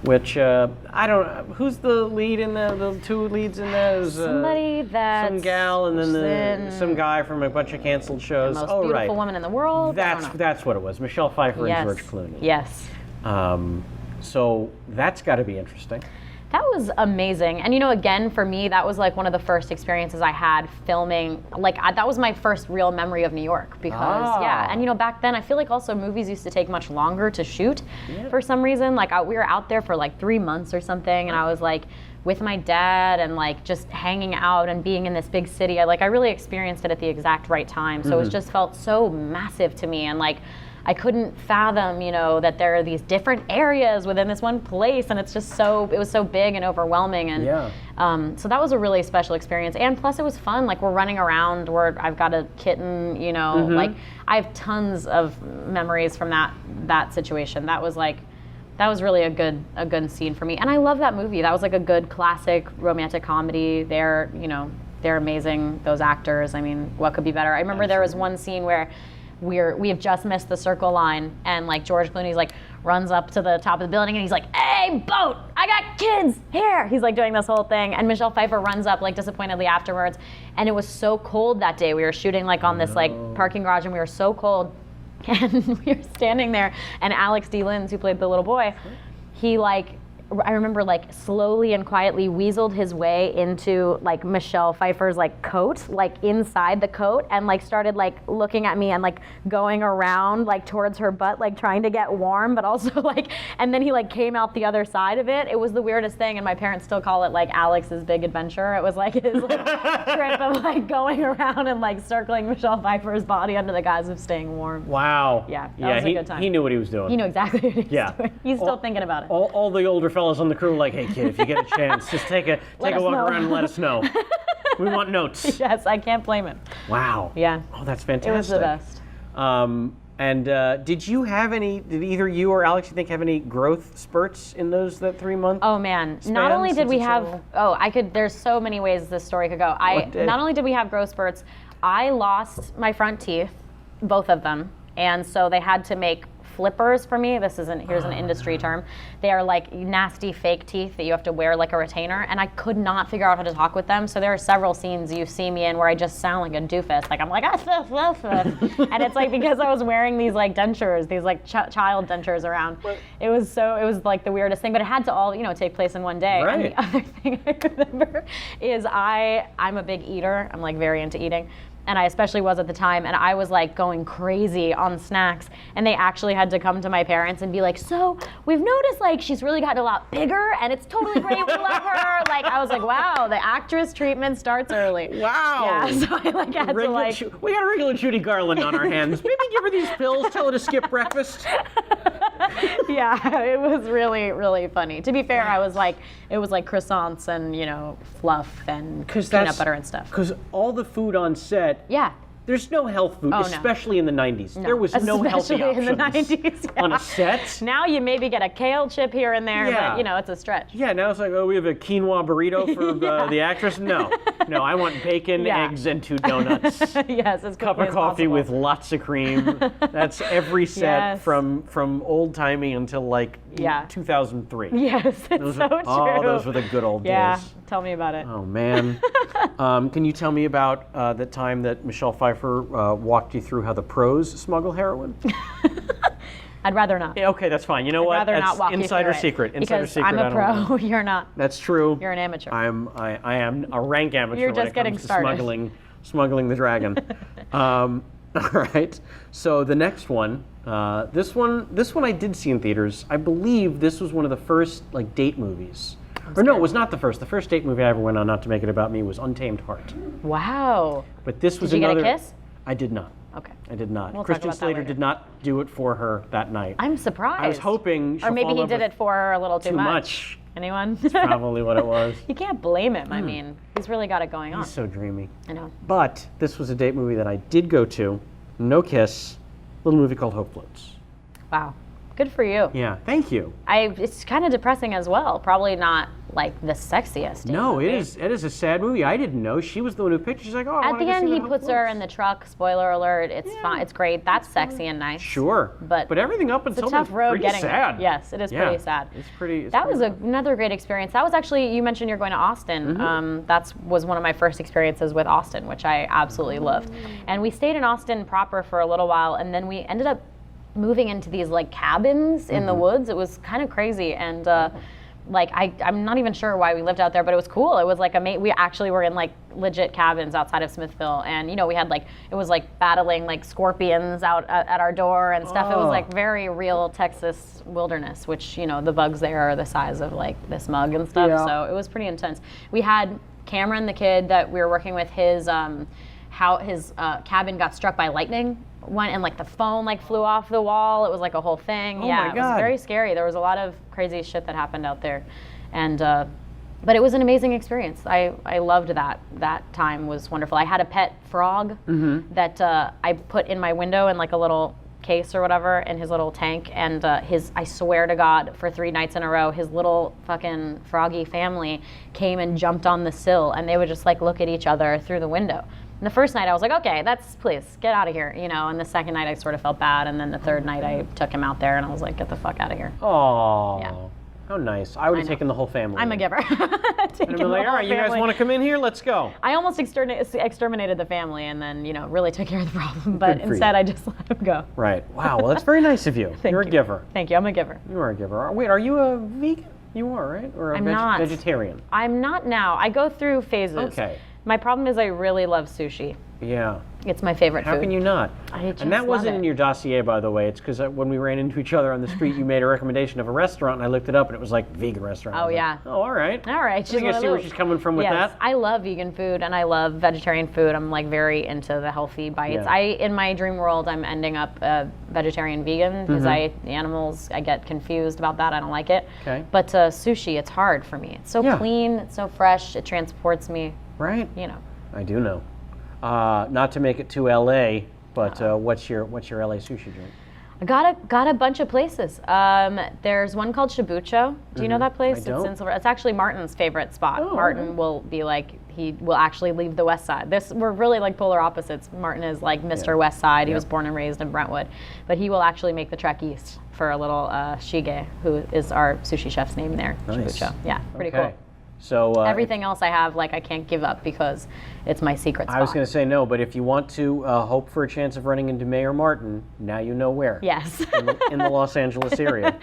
which I don't. Who's the lead in the two leads in that? Is, Somebody that's some gal and then some guy from a bunch of canceled shows. most Oh, beautiful right. woman in the world. I don't know. That's what it was. Michelle Pfeiffer Yes. and George Clooney. Yes. So that's got to be interesting. That was amazing. And you know, again, for me, that was like one of the first experiences I had filming. Like, that was my first real memory of New York because, yeah. And you know, back then, I feel like also movies used to take much longer to shoot for some reason. Like, we were out there for like 3 months or something, and I was like with my dad and like just hanging out and being in this big city. I really experienced it at the exact right time. So it just felt so massive to me. And like, I couldn't fathom, you know, that there are these different areas within this one place, and it's just it was so big and overwhelming, and so that was a really special experience. And plus, it was fun. Like we're running around, I've got a kitten, you know, like I have tons of memories from that situation. That was really a good scene for me, and I love that movie. That was like a good classic romantic comedy. They're amazing, those actors. I mean, what could be better? I remember there was one scene where we have just missed the circle line, and like George Clooney's like runs up to the top of the building and he's like, "Hey, boat! I got kids here!" He's like doing this whole thing, and Michelle Pfeiffer runs up like disappointedly afterwards. And it was so cold that day. We were shooting like on this like parking garage, and we were so cold, and we were standing there. And Alex D. Linz, who played the little boy, he I remember like slowly and quietly weaseled his way into like Michelle Pfeiffer's like coat, like inside the coat, and like started like looking at me and like going around like towards her butt, like trying to get warm, but also like, and then he like came out the other side of it. It was the weirdest thing, and my parents still call it like Alex's big adventure. It was like his like, trip of like going around and like circling Michelle Pfeiffer's body under the guise of staying warm. Wow. Yeah, that was a he, good time. He knew what he was doing. He knew exactly what he was Yeah. doing. He's still thinking about it. All the older fellas on the crew were like, "Hey kid, if you get a chance, just take a us walk know." around and let us know. We want notes." Yes, I can't blame him. Wow. Yeah. Oh, that's fantastic. It was the best. And did either you or Alex, you think, have any growth spurts in that 3 months? Oh man, not only did since we it's have, all- there's so many ways this story could go. What day? Not only did we have growth spurts, I lost my front teeth, both of them. And so they had to make flippers for me. Here's an industry term. They are like nasty fake teeth that you have to wear like a retainer, and I could not figure out how to talk with them. So there are several scenes you see me in where I just sound like a doofus. Like I'm like, and it's like because I was wearing these like dentures, these like child dentures around. It was like the weirdest thing, but it had to all, take place in one day. Right. And the other thing I remember is I'm a big eater. I'm like very into eating. And I especially was at the time, and I was like going crazy on snacks, and they actually had to come to my parents and be like, so we've noticed like she's really gotten a lot bigger, and it's totally great, we love her. Like I was like, wow, the actress treatment starts early. Wow. Yeah, so I like had to like. We got a regular Judy Garland on our hands. Maybe give her these pills, tell her to skip breakfast. Yeah, it was really, really funny. To be fair, it was like croissants and, fluff and peanut butter and stuff. Because all the food on set, Yeah. there's no health food, Oh, no. especially in the 90s. There was no healthy Especially in options the 90s, yeah. on a set. Now you maybe get a kale chip here and there, Yeah. but it's a stretch. Yeah, now it's like, oh, we have a quinoa burrito for the actress. No, I want bacon, Yeah. eggs, and 2 donuts. Yes, as Cup quickly of as coffee possible. with lots of cream. That's every set Yes. from old timey until like Yeah. 2003. Yes, it's so true. Oh, those were the good old Yeah, days. tell me about it. Oh man. Can you tell me about the time that Michelle Pfeiffer walked you through how the pros smuggle heroin? I'd rather not. Yeah, okay, that's fine. You know what? Rather That's not walk insider you through secret. it. Insider Because secret. I'm I a don't pro. know. You're not. That's true. You're an amateur. I am a rank amateur You're when just it getting comes to started. smuggling the dragon. All right. So the next one, this one I did see in theaters. I believe this was one of the first like date movies. Or no, it was not the first. The first date movie I ever went on, not to make it about me, was Untamed Heart. Wow. But this was Did you another. get a kiss? I did not. Okay. I did not. We'll talk Christian about that Slater later. did not do it for her that night. I'm surprised. I was hoping Or she'll maybe fall in he love did with it for her a little too much. Anyone? Probably what it was. You can't blame him. I mean, he's really got it going on. He's so dreamy. I know. But this was a date movie that I did go to. No kiss. Little movie called Hope Floats. Wow. Good for you. Yeah, thank you. It's kind of depressing as well. Probably not like the sexiest. date No, movie. it is a sad movie. I didn't know. She was the one who picked it. She's like, oh, I At wanna the go see end, what he Hope puts her Floats. in the truck. Spoiler alert. It's fine. It's great. That's sexy and nice. Sure. But everything up It's a until tough then, road pretty getting sad. there. Yes, it is Yeah, pretty sad. It's pretty. That was pretty rough. another great experience. That was actually, you mentioned you're going to Austin. Mm-hmm. That was one of my first experiences with Austin, which I absolutely loved. And we stayed in Austin proper for a little while, and then we ended up moving into these like cabins in the Mm-hmm. woods. It was kind of crazy, and like I'm not even sure why we lived out there, but it was cool. It was like we actually were in like legit cabins outside of Smithville, and we had like, it was like battling like scorpions out at our door and stuff. It was Oh. like very real Texas wilderness, which the bugs there are the size of like this mug and stuff. Yeah. So it was pretty intense. We had Cameron, the kid that we were working with, his cabin got struck by lightning. And like the phone like flew off the wall. It was like a whole thing. Oh Yeah, my it was God. very scary. There was a lot of crazy shit that happened out there, and but it was an amazing experience. I loved that. That time was wonderful. I had a pet frog that I put in my window in like a little case or whatever in his little tank, and I swear to God, for 3 nights in a row, his little fucking froggy family came and jumped on the sill, and they would just like look at each other through the window. And the first night I was like, okay, please get out of here, and the second night I sort of felt bad, and then the third night I took him out there and I was like, get the fuck out of here. Oh, Yeah. how nice. I would have know. taken the whole family. I'm a in. giver. And I'd be like, all right, you guys want to come in here? Let's go. I almost exterminated the family and then, really took care of the problem, but Good for instead you. I just let him go. Right. Wow. Well, that's very nice of you. Thank You're you. a giver. Thank you, I'm a giver. You are a giver. Wait, are you a vegan? You are, right? Or a I'm not. vegetarian? I'm not now. I go through phases. Okay. My problem is I really love sushi. Yeah. It's my favorite How food. can you not? I just And that love wasn't it. in your dossier, by the way. It's because when we ran into each other on the street, you made a recommendation of a restaurant, and I looked it up, and it was like vegan restaurant. I Oh, was like, yeah. oh, all right. All right, I she's think one I of see where those. she's coming from with Yes, that. I love vegan food and I love vegetarian food. I'm like very into the healthy bites. Yeah. In my dream world, I'm ending up vegetarian vegan because the animals, I get confused about that. I don't like it. Okay. But sushi, it's hard for me. It's so Yeah. clean, it's so fresh, it transports me, Right. I I do know. Not to make it too LA, but what's your LA sushi joint? I got a bunch of places. There's one called Shibucho. Do you know that place? I don't. It's actually Martin's favorite spot. Oh, Martin okay. will be like, he will actually leave the West Side. We're really like polar opposites. Martin is like Mr. West Side. He was born and raised in Brentwood, but he will actually make the trek east for a little Shige, who is our sushi chef's name there. Nice. Shibucho. Yeah, pretty Okay. cool. So Everything else I have, like I can't give up because it's my secret spot. I was going to say no, but if you want to hope for a chance of running into Mayor Martin, now you know where. Yes. in the Los Angeles area.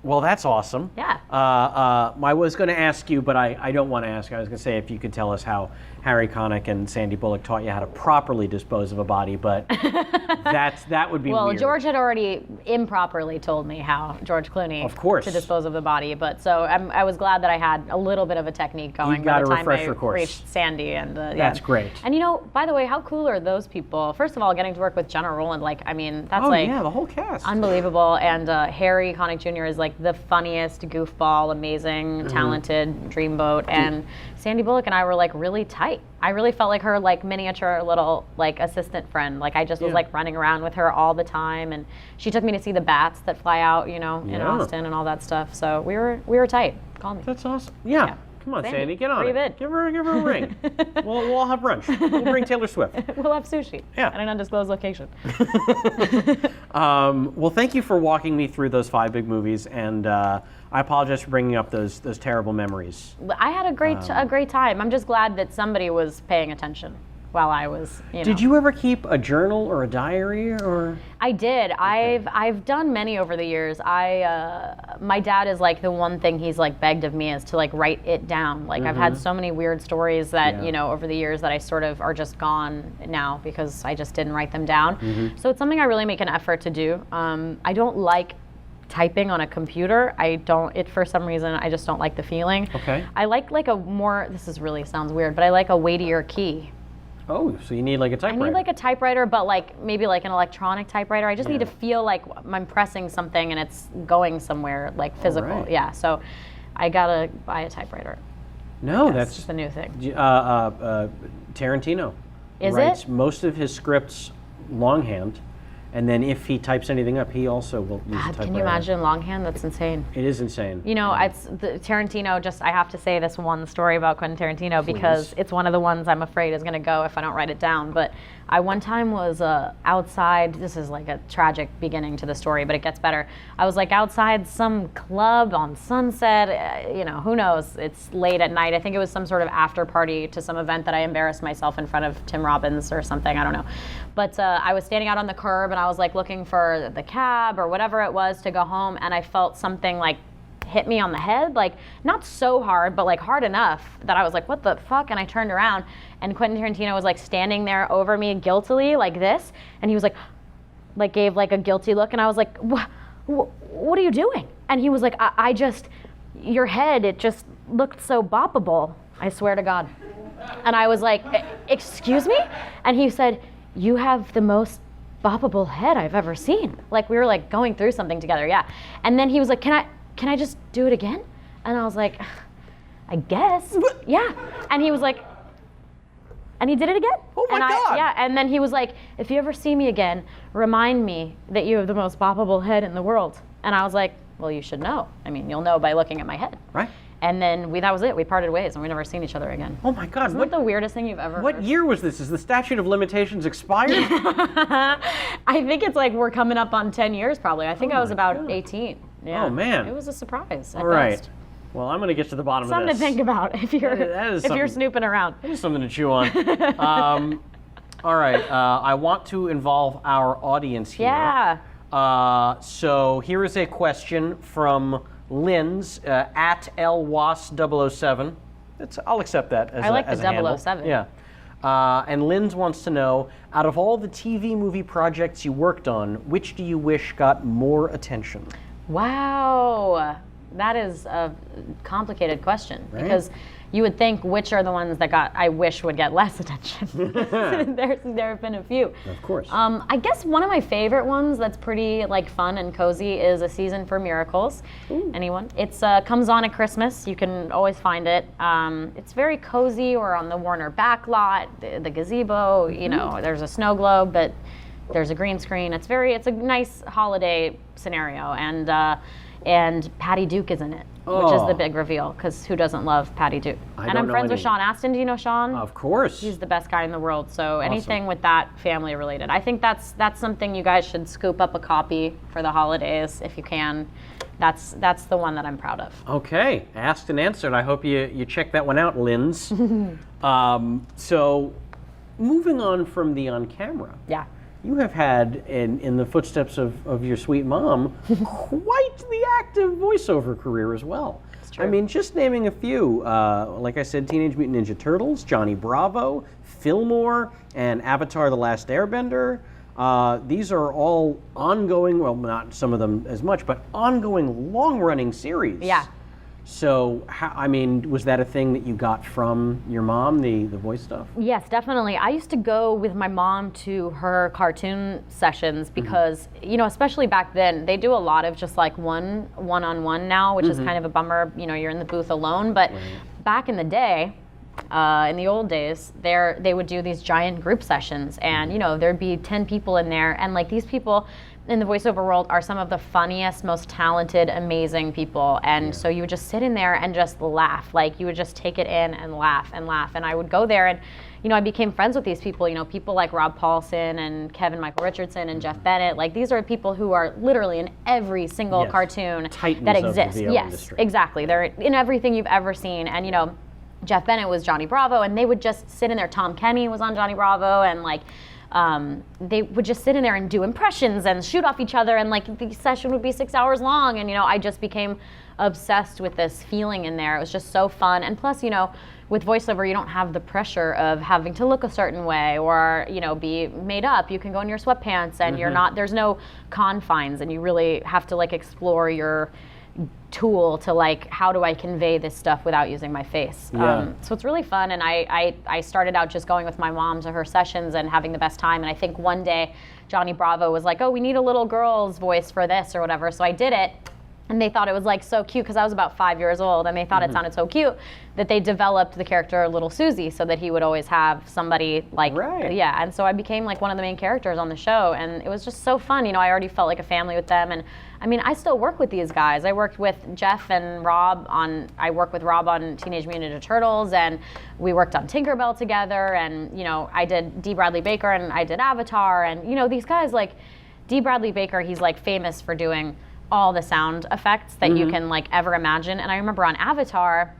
Well, that's awesome. Yeah. I was going to ask you, but I don't want to ask. I was going to say if you could tell us how Harry Connick and Sandy Bullock taught you how to properly dispose of a body, but that would be Well, weird. George had already improperly told me how George Clooney Of course. to dispose of the body, but so I was glad that I had a little bit of a technique going got by the a time refresher I course. reached Sandy and That's great. And by the way, how cool are those people? First of all, getting to work with Jenna Rowland, that's Oh like yeah, the whole cast. unbelievable. And Harry Connick Jr. is like the funniest goofball, amazing, talented dreamboat. And Sandy Bullock and I were like really tight. I really felt like her like miniature little like assistant friend. Like I just was like running around with her all the time, and she took me to see the bats that fly out, in Austin and all that stuff. So we were tight. Call me. That's awesome. Yeah. Yeah. Come on, Sandy, Sandy, get on where it. you been? Give her a ring. we'll all have brunch. We'll bring Taylor Swift. We'll have sushi Yeah. at an undisclosed location. Well, thank you for walking me through those 5 big movies, and I apologize for bringing up those terrible memories. I had a great time. I'm just glad that somebody was paying attention while I was, Did you ever keep a journal or a diary or? I did. I've done many over the years. My dad is like the one thing he's like begged of me is to like write it down. Like I've had so many weird stories that over the years that I sort of are just gone now because I just didn't write them down. So it's something I really make an effort to do. I don't like typing on a computer. For some reason I just don't like the feeling. Okay. I like a more, sounds weird, but I like a weightier key. Oh, so you need like a typewriter. I need like a typewriter, but like maybe like an electronic typewriter. I just need to feel like I'm pressing something and it's going somewhere like physical. right. Yeah, so I gotta buy a typewriter. No, That's that's the new thing. Tarantino. Is writes it? most of his scripts longhand, and then if he types anything up, he also will use a typewriter. Can you imagine longhand? That's insane. It is insane. It's the Tarantino. I have to say this one story about Quentin Tarantino because it's one of the ones I'm afraid is going to go if I don't write it down. But I one time was outside. This is like a tragic beginning to the story, but it gets better. I was like outside some club on Sunset. Who knows? It's late at night. I think it was some sort of after party to some event that I embarrassed myself in front of Tim Robbins or something. I don't know. But I was standing out on the curb and I was like looking for the cab or whatever it was to go home, and I felt something like hit me on the head, like not so hard, but like hard enough that I was like, what the fuck? And I turned around and Quentin Tarantino was like standing there over me guiltily like this, and he was like gave like a guilty look, and I was like, what are you doing? And he was like, I just, your head, it just looked so boppable, I swear to God. And I was like, excuse me? And he said, you have the most boppable head I've ever seen. Like we were like going through something together, yeah. And then he was like, can I just do it again? And I was like, I guess, yeah. And he was like, and he did it again. Oh my God. Yeah, and then he was like, if you ever see me again, remind me that you have the most boppable head in the world. And I was like, well, you should know. I mean, you'll know by looking at my head. Right. And then that was it. We parted ways and we never seen each other again. Oh my God. Isn't that the weirdest thing you've ever What heard? year was this? Is the statute of limitations expired? I think it's like we're coming up on 10 years probably. I think I was about 18. Yeah. Oh, man. It was a surprise. All right. Well, I'm going to get to the bottom Something of to this. think about if you're That is if you're something- snooping around. That is something to chew on. All right. I want to involve our audience here. Yeah. So here is a question from Lynn's at lwas007. I'll accept that as I like as the a handle. 007. Yeah. And Lynn's wants to know, out of all the TV movie projects you worked on, which do you wish got more attention? Wow. That is a complicated question Right? because you would think which are the ones that I wish would get less attention. there have been a few. Of course. I guess one of my favorite ones that's pretty like fun and cozy is A Season for Miracles. Anyone? It's comes on at Christmas. You can always find it. It's very cozy. We're on the Warner backlot, the gazebo. There's a snow globe, but there's a green screen. It's a nice holiday scenario, and and Patty Duke is in it, which is Oh. the big reveal, because who doesn't love Patty Duke? And don't I'm know friends with any. Sean Astin. Do you know Sean? Of course. He's the best guy in the world. So anything with that family related, I think that's something you guys should scoop up a copy for the holidays if you can. That's the one that I'm proud of. Okay, asked and answered. I hope you check that one out, Linz. So, moving on from the on camera. Yeah. You have had, in the footsteps of your sweet mom, quite the active voiceover career as well. It's true. I mean, just naming a few, like I said, Teenage Mutant Ninja Turtles, Johnny Bravo, Fillmore, and Avatar: The Last Airbender. These are all ongoing, well, not some of them as much, but ongoing, long-running series. Yeah. So, I mean, was that a thing that you got from your mom, the voice stuff? Yes, definitely. I used to go with my mom to her cartoon sessions because, you know, especially back then, they do a lot of just like one-on-one now, which is kind of a bummer. You know, you're in the booth alone. But back in the day, in the old days, they would do these giant group sessions, and you know, there'd be 10 people in there, and like these people in the voiceover world are some of the funniest, most talented, amazing people. And so you would just sit in there and just laugh. Like you would just take it in and laugh and laugh. And I would go there and, you know, I became friends with these people, you know, people like Rob Paulson and Kevin Michael Richardson and Jeff Bennett. Like these are people who are literally in every single Yes. cartoon Titans that of the exists. VO Yes, industry. exactly. They're in everything you've ever seen. And, you know, Jeff Bennett was Johnny Bravo, and they would just sit in there. Tom Kenny was on Johnny Bravo, and like, they would just sit in there and do impressions and shoot off each other, and like the session would be 6 hours long. And you know, I just became obsessed with this feeling in there. It was just so fun. And plus, you know, with voiceover, you don't have the pressure of having to look a certain way or, you know, be made up. You can go in your sweatpants, and you're not, there's no confines, and you really have to like explore your tool to like, how do I convey this stuff without using my face? Yeah. So it's really fun, and I started out just going with my mom to her sessions and having the best time. And I think one day Johnny Bravo was like, oh, we need a little girl's voice for this or whatever. So I did it. And they thought it was like so cute, because I was about 5 years old, and they thought it sounded so cute that they developed the character Little Susie so that he would always have somebody like, Right. yeah. And so I became like one of the main characters on the show, and it was just so fun. You know, I already felt like a family with them. And I mean, I still work with these guys. I worked with Jeff and Rob I work with Rob on Teenage Mutant Ninja Turtles, and we worked on Tinkerbell together. And, you know, I did D. Bradley Baker, and I did Avatar. And, you know, these guys, like D. Bradley Baker, he's like famous for doing all the sound effects that you can like ever imagine. And I remember on Avatar,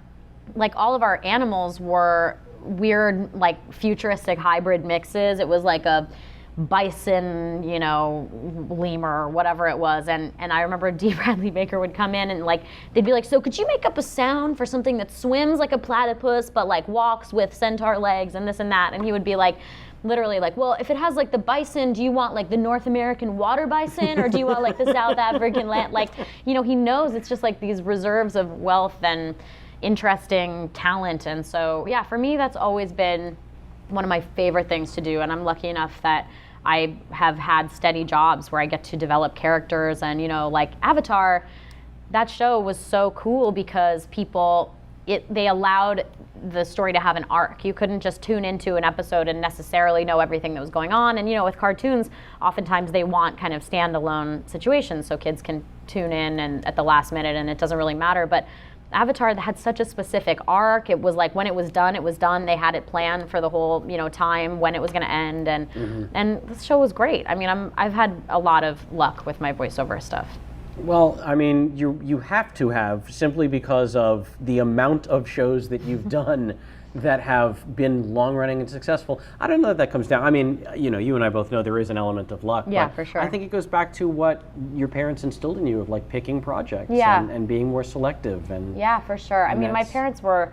like all of our animals were weird, like futuristic hybrid mixes. It was like a bison, you know, lemur or whatever it was. And I remember D. Bradley Baker would come in and like, they'd be like, so could you make up a sound for something that swims like a platypus but like walks with centaur legs and this and that? And he would be like, literally like, well, if it has like the bison, do you want like the North American water bison, or do you want like the South African land? Like, you know, he knows it's just like these reserves of wealth and interesting talent. And so, yeah, for me, that's always been one of my favorite things to do. And I'm lucky enough that I have had steady jobs where I get to develop characters. And, you know, like Avatar, that show was so cool because they allowed the story to have an arc. You couldn't just tune into an episode and necessarily know everything that was going on. And, you know, with cartoons, oftentimes they want kind of standalone situations so kids can tune in and at the last minute, and it doesn't really matter. But Avatar had such a specific arc. It was like when it was done, it was done. They had it planned for the whole, you know, time when it was going to end. And the show was great. I mean, I've had a lot of luck with my voiceover stuff. Well, I mean, you have to have, simply because of the amount of shows that you've done that have been long-running and successful. I don't know that comes down. I mean, you know, you and I both know there is an element of luck. Yeah, but for sure. I think it goes back to what your parents instilled in you of like picking projects and being more selective. And yeah, for sure. I mean, my parents were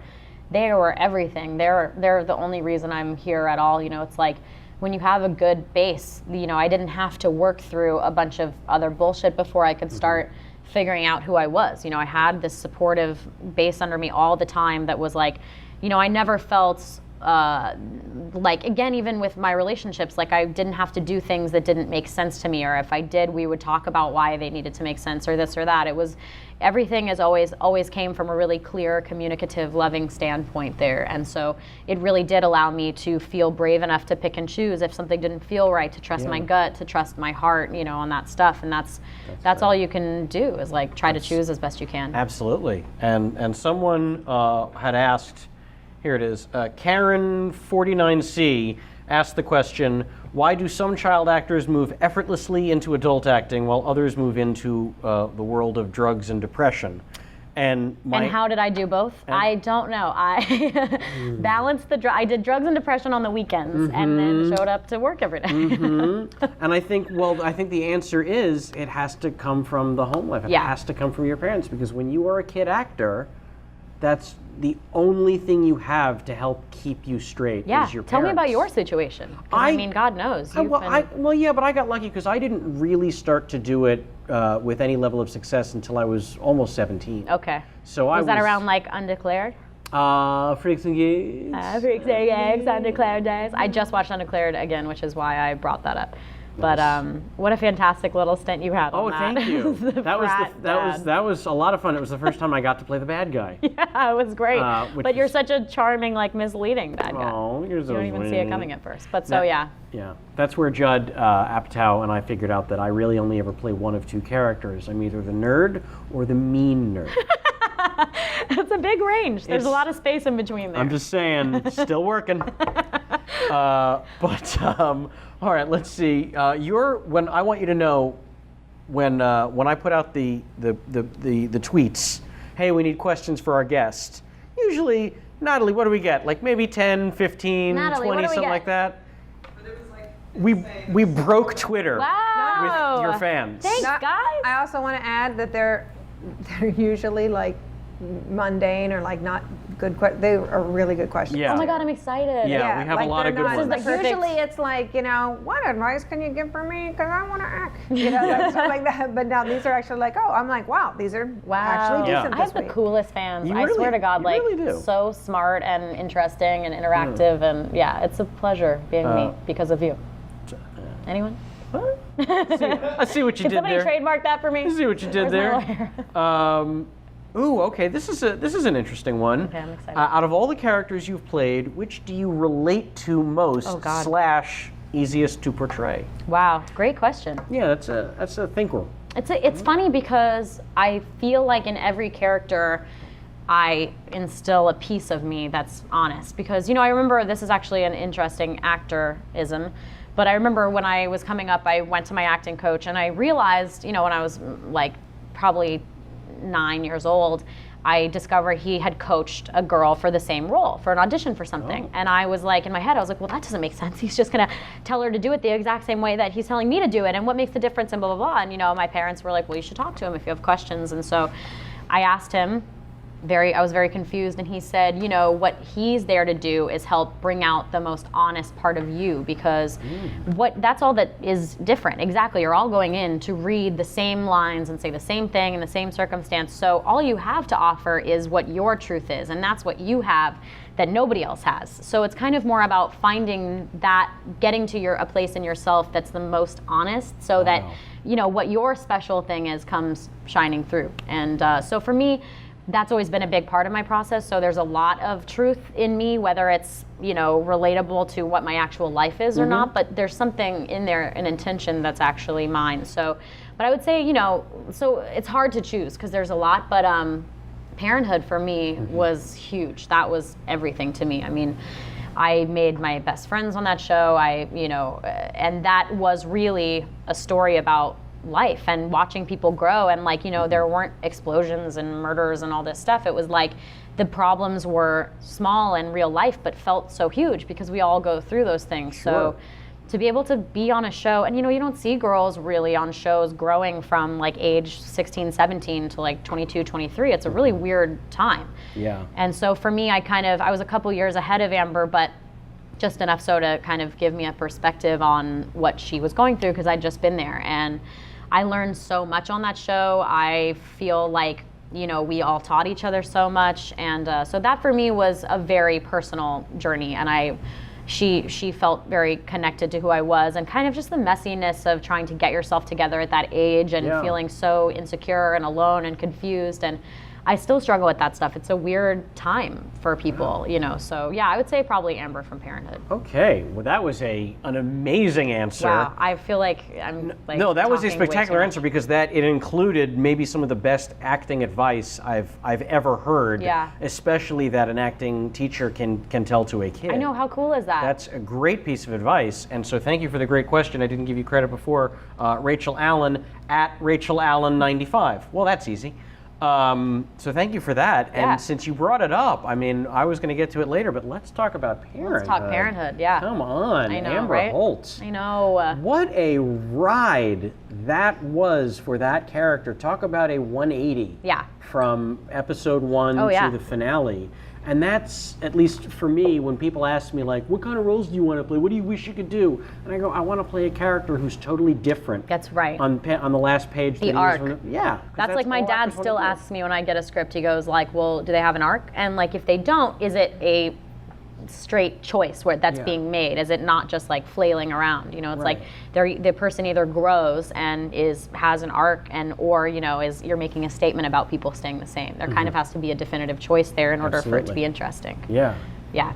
everything. They're the only reason I'm here at all. You know, it's like, when you have a good base, you know, I didn't have to work through a bunch of other bullshit before I could start figuring out who I was. You know, I had this supportive base under me all the time that was like, you know, I never felt like again, even with my relationships, like I didn't have to do things that didn't make sense to me, or if I did, we would talk about why they needed to make sense, or this or that. It was, everything is always came from a really clear, communicative, loving standpoint there. And so it really did allow me to feel brave enough to pick and choose if something didn't feel right, to trust my gut, to trust my heart, you know, on that stuff. And that's all you can do, is like try to choose as best you can. Absolutely. And someone had asked, here it is, Karen49C asked the question, why do some child actors move effortlessly into adult acting while others move into the world of drugs and depression? And how did I do both? I don't know. I balanced I did drugs and depression on the weekends, and then showed up to work every day. And I think the answer is it has to come from the home life. It has to come from your parents, because when you are a kid actor, that's the only thing you have to help keep you straight is your parents. Tell me about your situation. 'Cause I mean, God knows. But I got lucky because I didn't really start to do it with any level of success until I was almost 17. Okay. So was that around like Undeclared? Freaks and Geeks. Freaks and Geeks, Undeclared Days. I just watched Undeclared again, which is why I brought that up. But what a fantastic little stint you had on that. Oh, thank you. that was a lot of fun. It was the first time I got to play the bad guy. Yeah, it was great. But you're such a charming, like misleading bad guy. Oh, you're so You don't even see it coming at first. But Yeah, that's where Judd Apatow and I figured out that I really only ever play one of two characters. I'm either the nerd or the mean nerd. It's a big range. There's a lot of space in between there. I'm just saying, still working. All right, let's see. When I want you to know, when I put out the tweets, hey, we need questions for our guest. Usually, Natalie, what do we get? Like maybe 10, 15, Natalie, 20, something like that. We broke Twitter with your fans. Thanks, guys. I also want to add that they're usually like mundane or like not good questions. They are really good questions. Yeah. Oh my God, I'm excited. Yeah, we have a lot of good ones. Usually it's like, what advice can you give for me? Because I want to act. Stuff like that. But now these are actually like, I'm like, wow, these are actually decent I have this the week. coolest fans. You I really- swear to God, you like really do. so smart and interesting and interactive. And yeah, it's a pleasure being me because of you. Anyone? I see what you Can did somebody there. trademark that for me? I see what you did Where's there. my lawyer? Ooh, okay. This is an interesting one. Okay, I'm excited. Out of all the characters you've played, which do you relate to most? Oh, God. / easiest to portray? Wow, great question. Yeah, that's a thinker. It's funny because I feel like in every character I instill a piece of me that's honest. Because, I remember, this is actually an interesting actorism, but I remember when I was coming up, I went to my acting coach and I realized, when I was like probably 9 years old, I discovered he had coached a girl for the same role, for an audition for something. And I was like, in my head, I was like, well, that doesn't make sense. He's just gonna tell her to do it the exact same way that he's telling me to do it. And what makes the difference, and blah, blah, blah. And my parents were like, well, you should talk to him if you have questions. And so I asked him, I was very confused, and he said, what he's there to do is help bring out the most honest part of you, because that's all that is different. Exactly, you're all going in to read the same lines and say the same thing in the same circumstance, so all you have to offer is what your truth is, and that's what you have that nobody else has. So it's kind of more about finding that, getting to a place in yourself that's the most honest, so that, what your special thing is comes shining through. And so for me, that's always been a big part of my process. So there's a lot of truth in me, whether it's, relatable to what my actual life is or not, but there's something in there, an intention that's actually mine. So, but I would say, so it's hard to choose because there's a lot, but parenthood for me was huge. That was everything to me. I mean, I made my best friends on that show. And that was really a story about life and watching people grow, and there weren't explosions and murders and all this stuff. It was like the problems were small in real life but felt so huge because we all go through those things. Sure. So to be able to be on a show, and you don't see girls really on shows growing from like age 16, 17 to like 22, 23. It's a really weird time. Yeah. And so for me, I was a couple years ahead of Amber, but just enough so to kind of give me a perspective on what she was going through, because I'd just been there. And I learned so much on that show. I feel like We all taught each other so much, and so that for me was a very personal journey, and she felt very connected to who I was, and kind of just the messiness of trying to get yourself together at that age and feeling so insecure and alone and confused, and I still struggle with that stuff. It's a weird time for people, So yeah, I would say probably Amber from Parenthood. Okay, well that was an amazing answer. Wow, I feel like I'm like No, that was a talking way too spectacular much. answer because it included maybe some of the best acting advice I've ever heard. Yeah. Especially that an acting teacher can tell to a kid. I know, how cool is that? That's a great piece of advice, and so thank you for the great question. I didn't give you credit before. Rachel Allen at Rachel Allen 95. Well, that's easy. So thank you for that. And Yeah. since you brought it up, I mean, I was going to get to it later, but let's talk about Parenthood. Let's talk Parenthood, yeah. Come on, I know, Amber right? Holtz. I know. What a ride that was for that character. Talk about a 180 Yeah. from episode 1 Oh, yeah. to the finale. And that's, at least for me, when people ask me, like, what kind of roles do you want to play? What do you wish you could do? And I go, I want to play a character who's totally different. That's right. On the last page. The that he was arc. from yeah. 'cause That's like my all dad actors wanna still do. asks me when I get a script, he goes like, well, do they have an arc? And like, if they don't, is it a straight choice where that's Yeah. being made? Is it not just like flailing around? It's Right. like the person either grows and has an arc, or you're making a statement about people staying the same. There kind of has to be a definitive choice there in order for it to Absolutely. be interesting. Yeah. Yeah.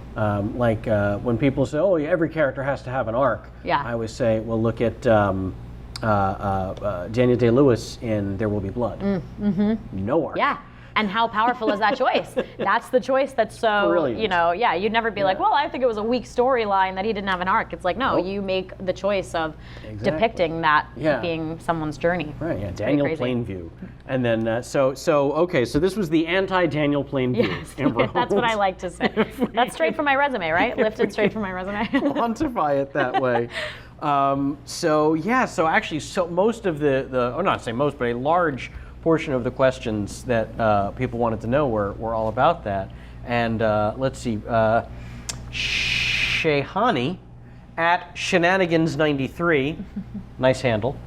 When people say, "Oh, yeah, every character has to have an arc," Yeah. I always say, "Well, look at Daniel Day-Lewis in There Will Be Blood. No arc. Yeah. And how powerful is that choice? That's the choice that's so, Brilliant. you'd never be like, well, I think it was a weak storyline that he didn't have an arc. It's like, no, Nope. you make the choice of Exactly. depicting that Yeah. being someone's journey. Right. Yeah. It's Daniel pretty crazy. Plainview, and then okay. So this was the anti-Daniel Plainview. Yes, Amber that's what I Holtz. like to say. That's straight from my resume, right? Lifted straight from my resume. Quantify it that way. So actually, most of or not say most, but a large portion of the questions that people wanted to know were all about that. And let's see, Shehani at Shenanigans93, nice handle,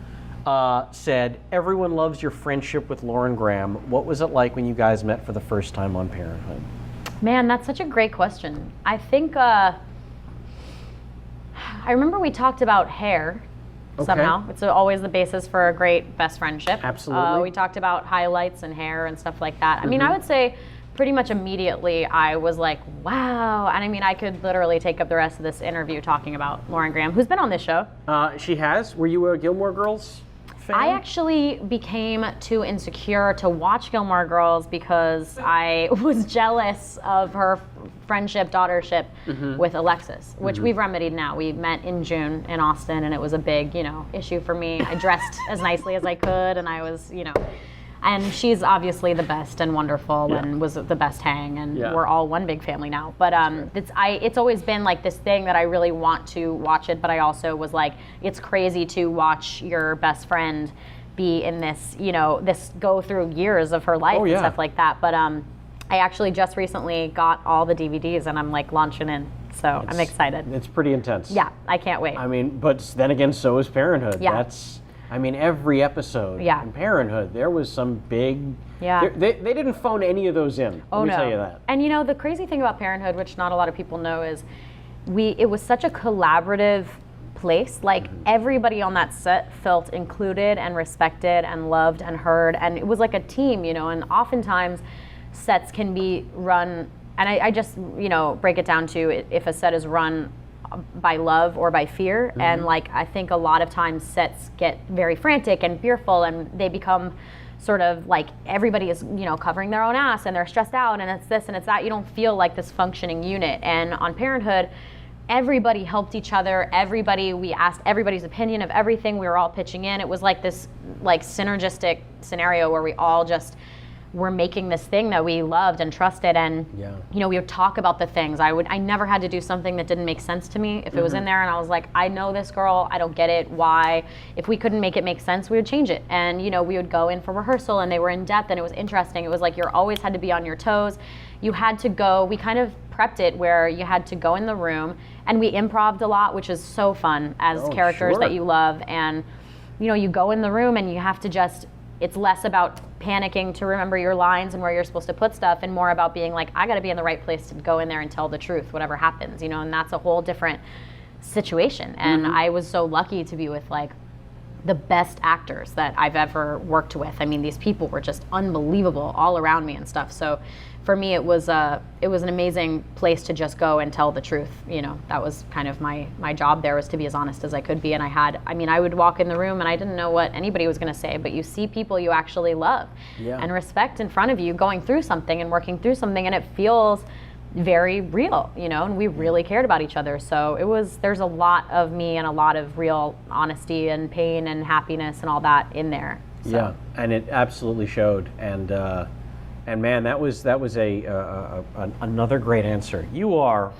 said, everyone loves your friendship with Lauren Graham. What was it like when you guys met for the first time on Parenthood? Man, that's such a great question. I think, I remember we talked about hair somehow. It's always the basis for a great best friendship. Absolutely. We talked about highlights and hair and stuff like that. I mean, I would say pretty much immediately I was like, wow. And I mean, I could literally take up the rest of this interview talking about Lauren Graham, who's been on this show. She has. Were you a Gilmore Girls fan? I actually became too insecure to watch Gilmore Girls because I was jealous of her friendship, daughtership with Alexis, which we've remedied now. We met in June in Austin, and it was a big, issue for me. I dressed as nicely as I could, and I was, and she's obviously the best and wonderful and was the best hang, and we're all one big family now. But it's always been like this thing that I really want to watch it, but I also was like, it's crazy to watch your best friend be in this, this go through years of her life and stuff like that. But I actually just recently got all the DVDs, and I'm like launching in, so I'm excited. It's pretty intense. Yeah, I can't wait. I mean, but then again, so is Parenthood. Yeah. Every episode Yeah. in Parenthood, there was some big. Yeah. They didn't phone any of those in. Oh, Let me no. tell you that. And the crazy thing about Parenthood, which not a lot of people know, is it was such a collaborative place. Like everybody on that set felt included and respected and loved and heard, and it was like a team, and oftentimes sets can be run, and I just break it down to if a set is run by love or by fear, and like I think a lot of times sets get very frantic and fearful, and they become sort of like everybody is covering their own ass, and they're stressed out, and it's this and it's that. You don't feel like this functioning unit. And on Parenthood, everybody helped each other. We asked everybody's opinion of everything. We were all pitching in. It was like this synergistic scenario where we all just were making this thing that we loved and trusted, and we would talk about the things. I never had to do something that didn't make sense to me. If it was in there and I was like, I know this girl, I don't get it, why? If we couldn't make it make sense, we would change it. And we would go in for rehearsal, and they were in depth, and it was interesting. It was like you always had to be on your toes. You had to go, we kind of prepped it where you had to go in the room, and we improv'd a lot, which is so fun as characters that you love. And you go in the room and you have to it's less about panicking to remember your lines and where you're supposed to put stuff, and more about being like, I got to be in the right place to go in there and tell the truth, whatever happens, and that's a whole different situation. And I was so lucky to be with like the best actors that I've ever worked with. I mean, these people were just unbelievable all around me and stuff. So for me, it was an amazing place to just go and tell the truth. That was kind of my job there, was to be as honest as I could be. And I would walk in the room and I didn't know what anybody was going to say, but you see people you actually love and respect in front of you going through something and working through something, and it feels very real, and we really cared about each other. So there's a lot of me and a lot of real honesty and pain and happiness and all that in there. So. Yeah, and it absolutely showed. And man, that was another great answer. You are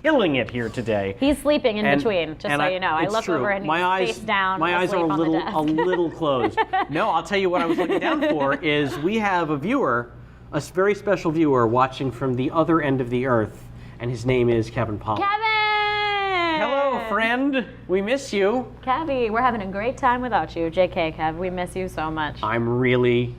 killing it here today. He's sleeping in between, just so you know. I look over and he's face down. My eyes are a little closed. No, I'll tell you what I was looking down for is we have a viewer, a very special viewer watching from the other end of the earth, and his name is Kevin Pollak. Kevin! Hello, friend. We miss you. Kevy, we're having a great time without you. JK, Kev, we miss you so much. I'm really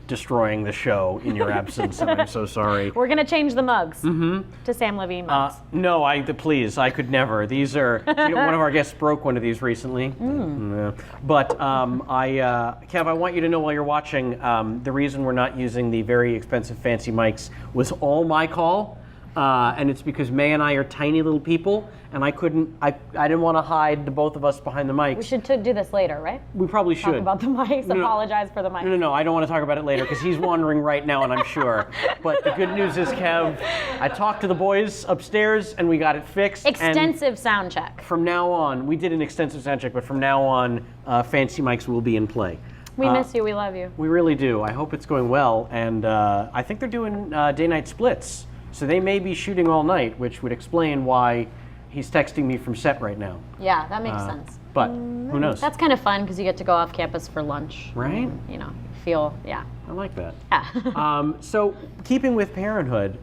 destroying the show in your absence, and I'm so sorry. We're going to change the mugs to Sam Levine mugs. No, please, I could never. These are, one of our guests broke one of these recently. But Kev, I want you to know while you're watching, the reason we're not using the very expensive fancy mics was all my call. And it's because May and I are tiny little people, and I didn't want to hide the both of us behind the mics. We should do this later, right? We probably should. Talk about the mics, apologize for the mics. No, I don't want to talk about it later because he's wondering right now, and I'm sure. But the good news is, Kev, I talked to the boys upstairs, and we got it fixed. Extensive sound check. From now on, we did an extensive sound check, but from now on, fancy mics will be in play. We miss you, we love you. We really do. I hope it's going well, and I think they're doing day-night splits. So they may be shooting all night, which would explain why he's texting me from set right now. Yeah, that makes sense. But who knows? That's kind of fun because you get to go off campus for lunch. Right? I like that. Yeah. So keeping with parenthood,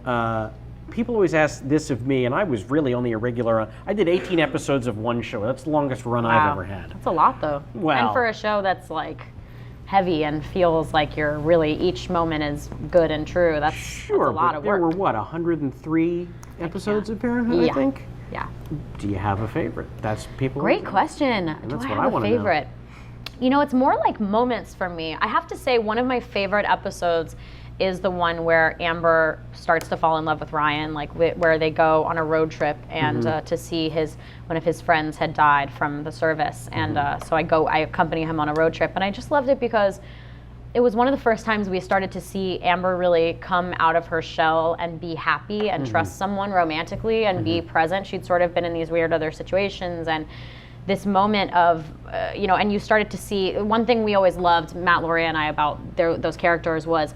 people always ask this of me, and I was really only a regular. I did 18 episodes of one show. That's the longest run I've ever had. That's a lot, though. Wow. And for a show that's like heavy and feels like you're really, each moment is good and true. That's a lot of work. There were 103 episodes of Parenthood, I think? Yeah. Do you have a favorite? That's people. Great question. Do I have a favorite? It's more like moments for me. I have to say one of my favorite episodes is the one where Amber starts to fall in love with Ryan, like where they go on a road trip and to see one of his friends had died from the service. And so I accompany him on a road trip. And I just loved it because it was one of the first times we started to see Amber really come out of her shell and be happy and trust someone romantically and be present. She'd sort of been in these weird other situations, and this moment of, and you started to see, one thing we always loved, Matt, Laurie, and I, about those characters was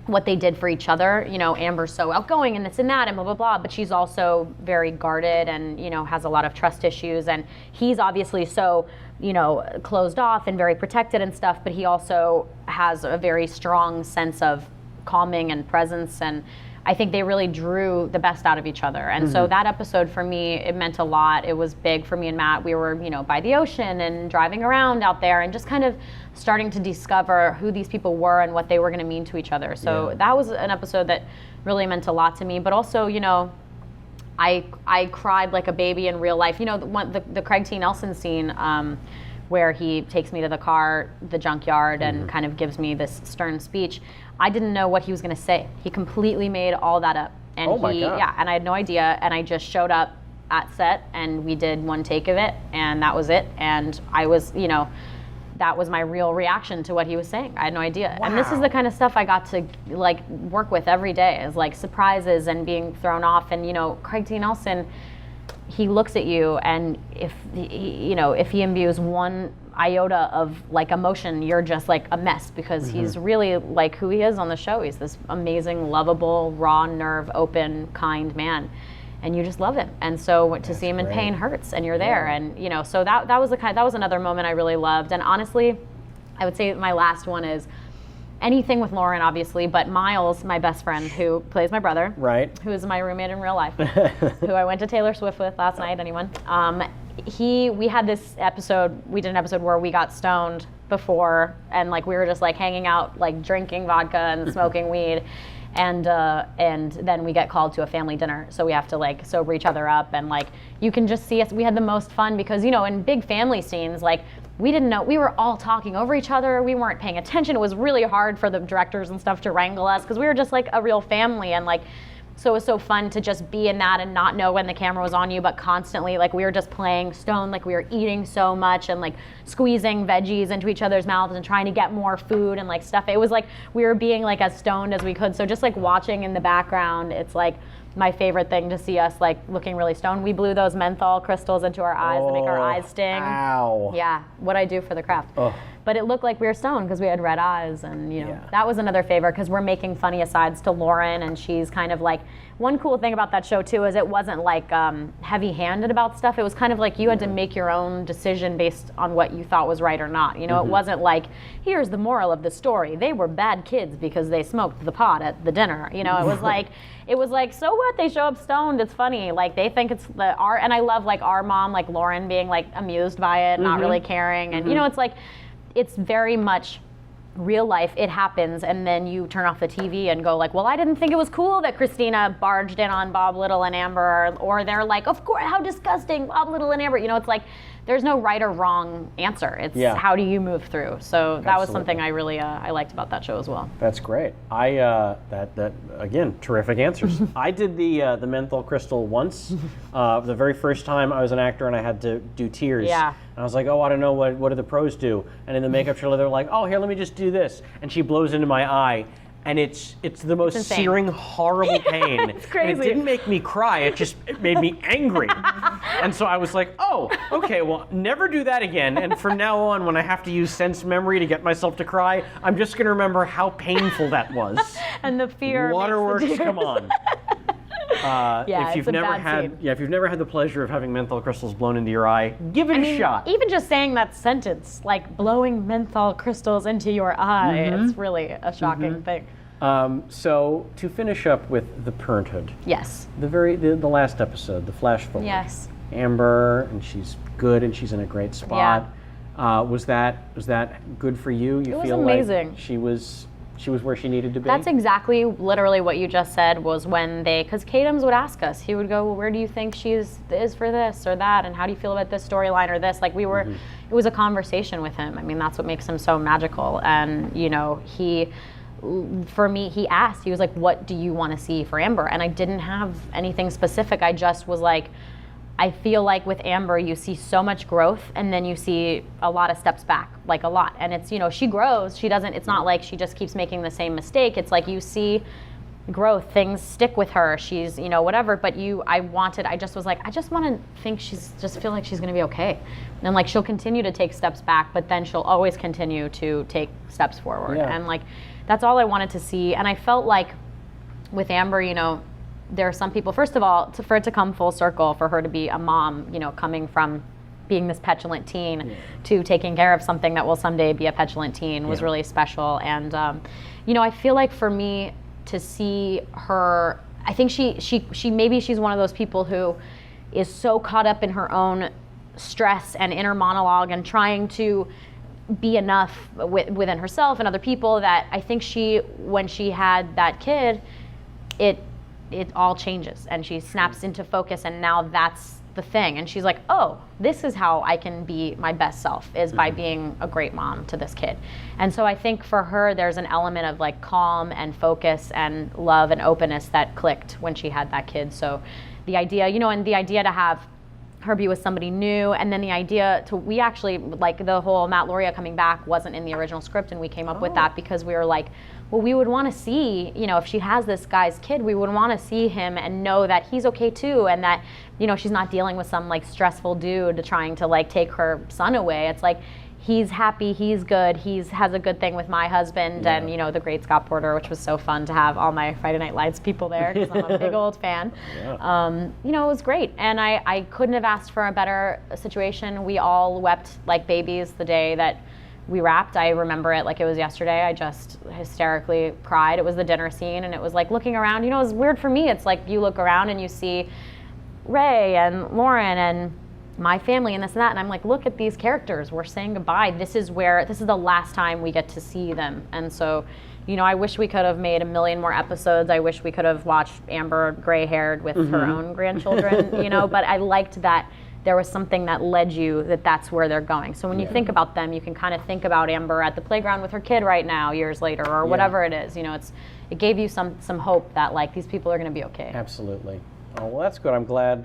what they did for each other. Amber's so outgoing and this and that and blah, blah, blah, but she's also very guarded and, has a lot of trust issues. And he's obviously so, closed off and very protected and stuff, but he also has a very strong sense of calming and presence. And I think they really drew the best out of each other. And so that episode for me, it meant a lot. It was big for me and Matt. We were, by the ocean and driving around out there and just kind of starting to discover who these people were and what they were going to mean to each other. So that was an episode that really meant a lot to me. But also, I cried like a baby in real life. The Craig T. Nelson scene where he takes me to the junkyard and kind of gives me this stern speech. I didn't know what he was going to say. He completely made all that up. And my God. Yeah, and I had no idea. And I just showed up at set and we did one take of it and that was it. And I was, that was my real reaction to what he was saying. I had no idea. Wow. And this is the kind of stuff I got to work with every day, is surprises and being thrown off. And Craig T. Nelson, he looks at you, and if he imbues one iota of emotion, you're just a mess, because he's really who he is on the show. He's this amazing, lovable, raw nerve, open, kind man. And you just love him, and so to see him in pain hurts, and you're there, and so that was another moment I really loved. And honestly, I would say my last one is anything with Lauren, obviously, but Miles, my best friend, who plays my brother, right, who is my roommate in real life, who I went to Taylor Swift with last night. Anyone? we had this episode, we did an episode where we got stoned before, and like we were just like hanging out, like drinking vodka and smoking weed. And then we get called to a family dinner, so we have to like sober each other up, and like you can just see us. We had the most fun because, you know, in big family scenes, like we didn't know, we were all talking over each other, we weren't paying attention. It was really hard for the directors and stuff to wrangle us because we were just like a real family, and like so it was so fun to just be in that and not know when the camera was on you, but constantly like we were just playing stone, like we were eating so much and like squeezing veggies into each other's mouths and trying to get more food and like stuff. It was like we were being like as stoned as we could. So just like watching in the background, it's like my favorite thing to see us like looking really stoned. We blew those menthol crystals into our eyes to make our eyes sting. Ow. Yeah, what I do for the craft. Ugh. But it looked like we were stoned because we had red eyes, and you know, Yeah. that was another favorite because we're making funny asides to Lauren, and she's kind of like, one cool thing about that show too is it wasn't like heavy-handed about stuff. It was kind of like you had to make your own decision based on what you thought was right or not. You know, it wasn't like, here's the moral of the story. They were bad kids because they smoked the pot at the dinner. You know, it was like, so what? They show up stoned. It's funny. Like they think it's the art, and I love like our mom, like Lauren, being like amused by it, not really caring, and you know, it's like, it's very much real life. It happens, and then you turn off the TV and go like, well, I didn't think it was cool that Christina barged in on Bob Little and Amber, or they're like, of course, how disgusting, Bob Little and Amber. You know, it's like there's no right or wrong answer. It's how do you move through. So that was something I really I liked about that show as well. That's great. That again, terrific answers. I did the menthol crystal once. The very first time I was an actor and I had to do tears. Yeah. And I was like, oh, I don't know, what do the pros do? And in the makeup trailer, they're like, oh, here, let me just do this. And she blows into my eye. And it's the most insane. searing, horrible pain. It's crazy. And it didn't make me cry. It made me angry. And so I was like, oh, okay, well, never do that again. And from now on, when I have to use sense memory to get myself to cry, I'm just going to remember how painful that was. And the fear. Waterworks, makes the come on. Yeah, if you've it's a never bad had, scene. if you've never had the pleasure of having menthol crystals blown into your eye, give it a shot. Even just saying that sentence, like blowing menthol crystals into your eye, it's really a shocking thing. So to finish up with the Parenthood, Yes. the last episode, the flash forward. Yes. Amber, and she's good, and she's in a great spot. Was that good for you? You was feel amazing. like she was where she needed to be? That's exactly, literally what you just said was when because Kadams would ask us, he would go, well, where do you think she is for this or that, and how do you feel about this storyline or this? Like we were, it was a conversation with him. I mean, that's what makes him so magical. And, you know, for me, he asked, he was like, what do you want to see for Amber? And I didn't have anything specific. I just was like, I feel like with Amber, you see so much growth, and then you see a lot of steps back, like a lot. And it's, you know, she grows. It's not like she just keeps making the same mistake. It's like you see growth, things stick with her. She's, you know, whatever. But I just was like, I just want to think just feel like she's going to be okay. And like she'll continue to take steps back, but then she'll always continue to take steps forward. Yeah. And like, that's all I wanted to see. And I felt like with Amber, you know, there are some people, first of all, for it to come full circle, for her to be a mom, you know, coming from being this petulant teen to taking care of something that will someday be a petulant teen was really special. And, you know, I feel like for me to see her, I think she maybe she's one of those people who is so caught up in her own stress and inner monologue and trying to be enough within herself and other people that I think when she had that kid, it all changes and she snaps into focus, and now that's the thing. And she's like, oh, this is how I can be my best self, is by being a great mom to this kid. And so I think for her, there's an element of like calm and focus and love and openness that clicked when she had that kid. So the idea, you know, and the idea to have her be with somebody new, and then the idea we actually, like the whole Matt Lauria coming back wasn't in the original script, and we came up with that because we were like, well, we would want to see, you know, if she has this guy's kid, we would want to see him and know that he's okay too, and that, you know, she's not dealing with some like stressful dude trying to like take her son away. It's like, he's happy, he's good, has a good thing with my husband, and, you know, the great Scott Porter, which was so fun to have all my Friday Night Lights people there, because I'm a big old fan. You know, it was great, and I couldn't have asked for a better situation. We all wept like babies the day that we wrapped. I remember it like it was yesterday. I just hysterically cried. It was the dinner scene, and it was like looking around, you know, it was weird for me. It's like you look around and you see Ray and Lauren and my family and this and that. And I'm like, look at these characters. We're saying goodbye. This is the last time we get to see them. And so, I wish we could have made a million more episodes. I wish we could have watched Amber gray-haired with her own grandchildren, but I liked that there was something that led you that's where they're going. So when you think about them, you can kind of think about Amber at the playground with her kid right now, years later, or whatever it is. It gave you some hope that like these people are going to be okay. Absolutely. Oh, well, that's good. I'm glad.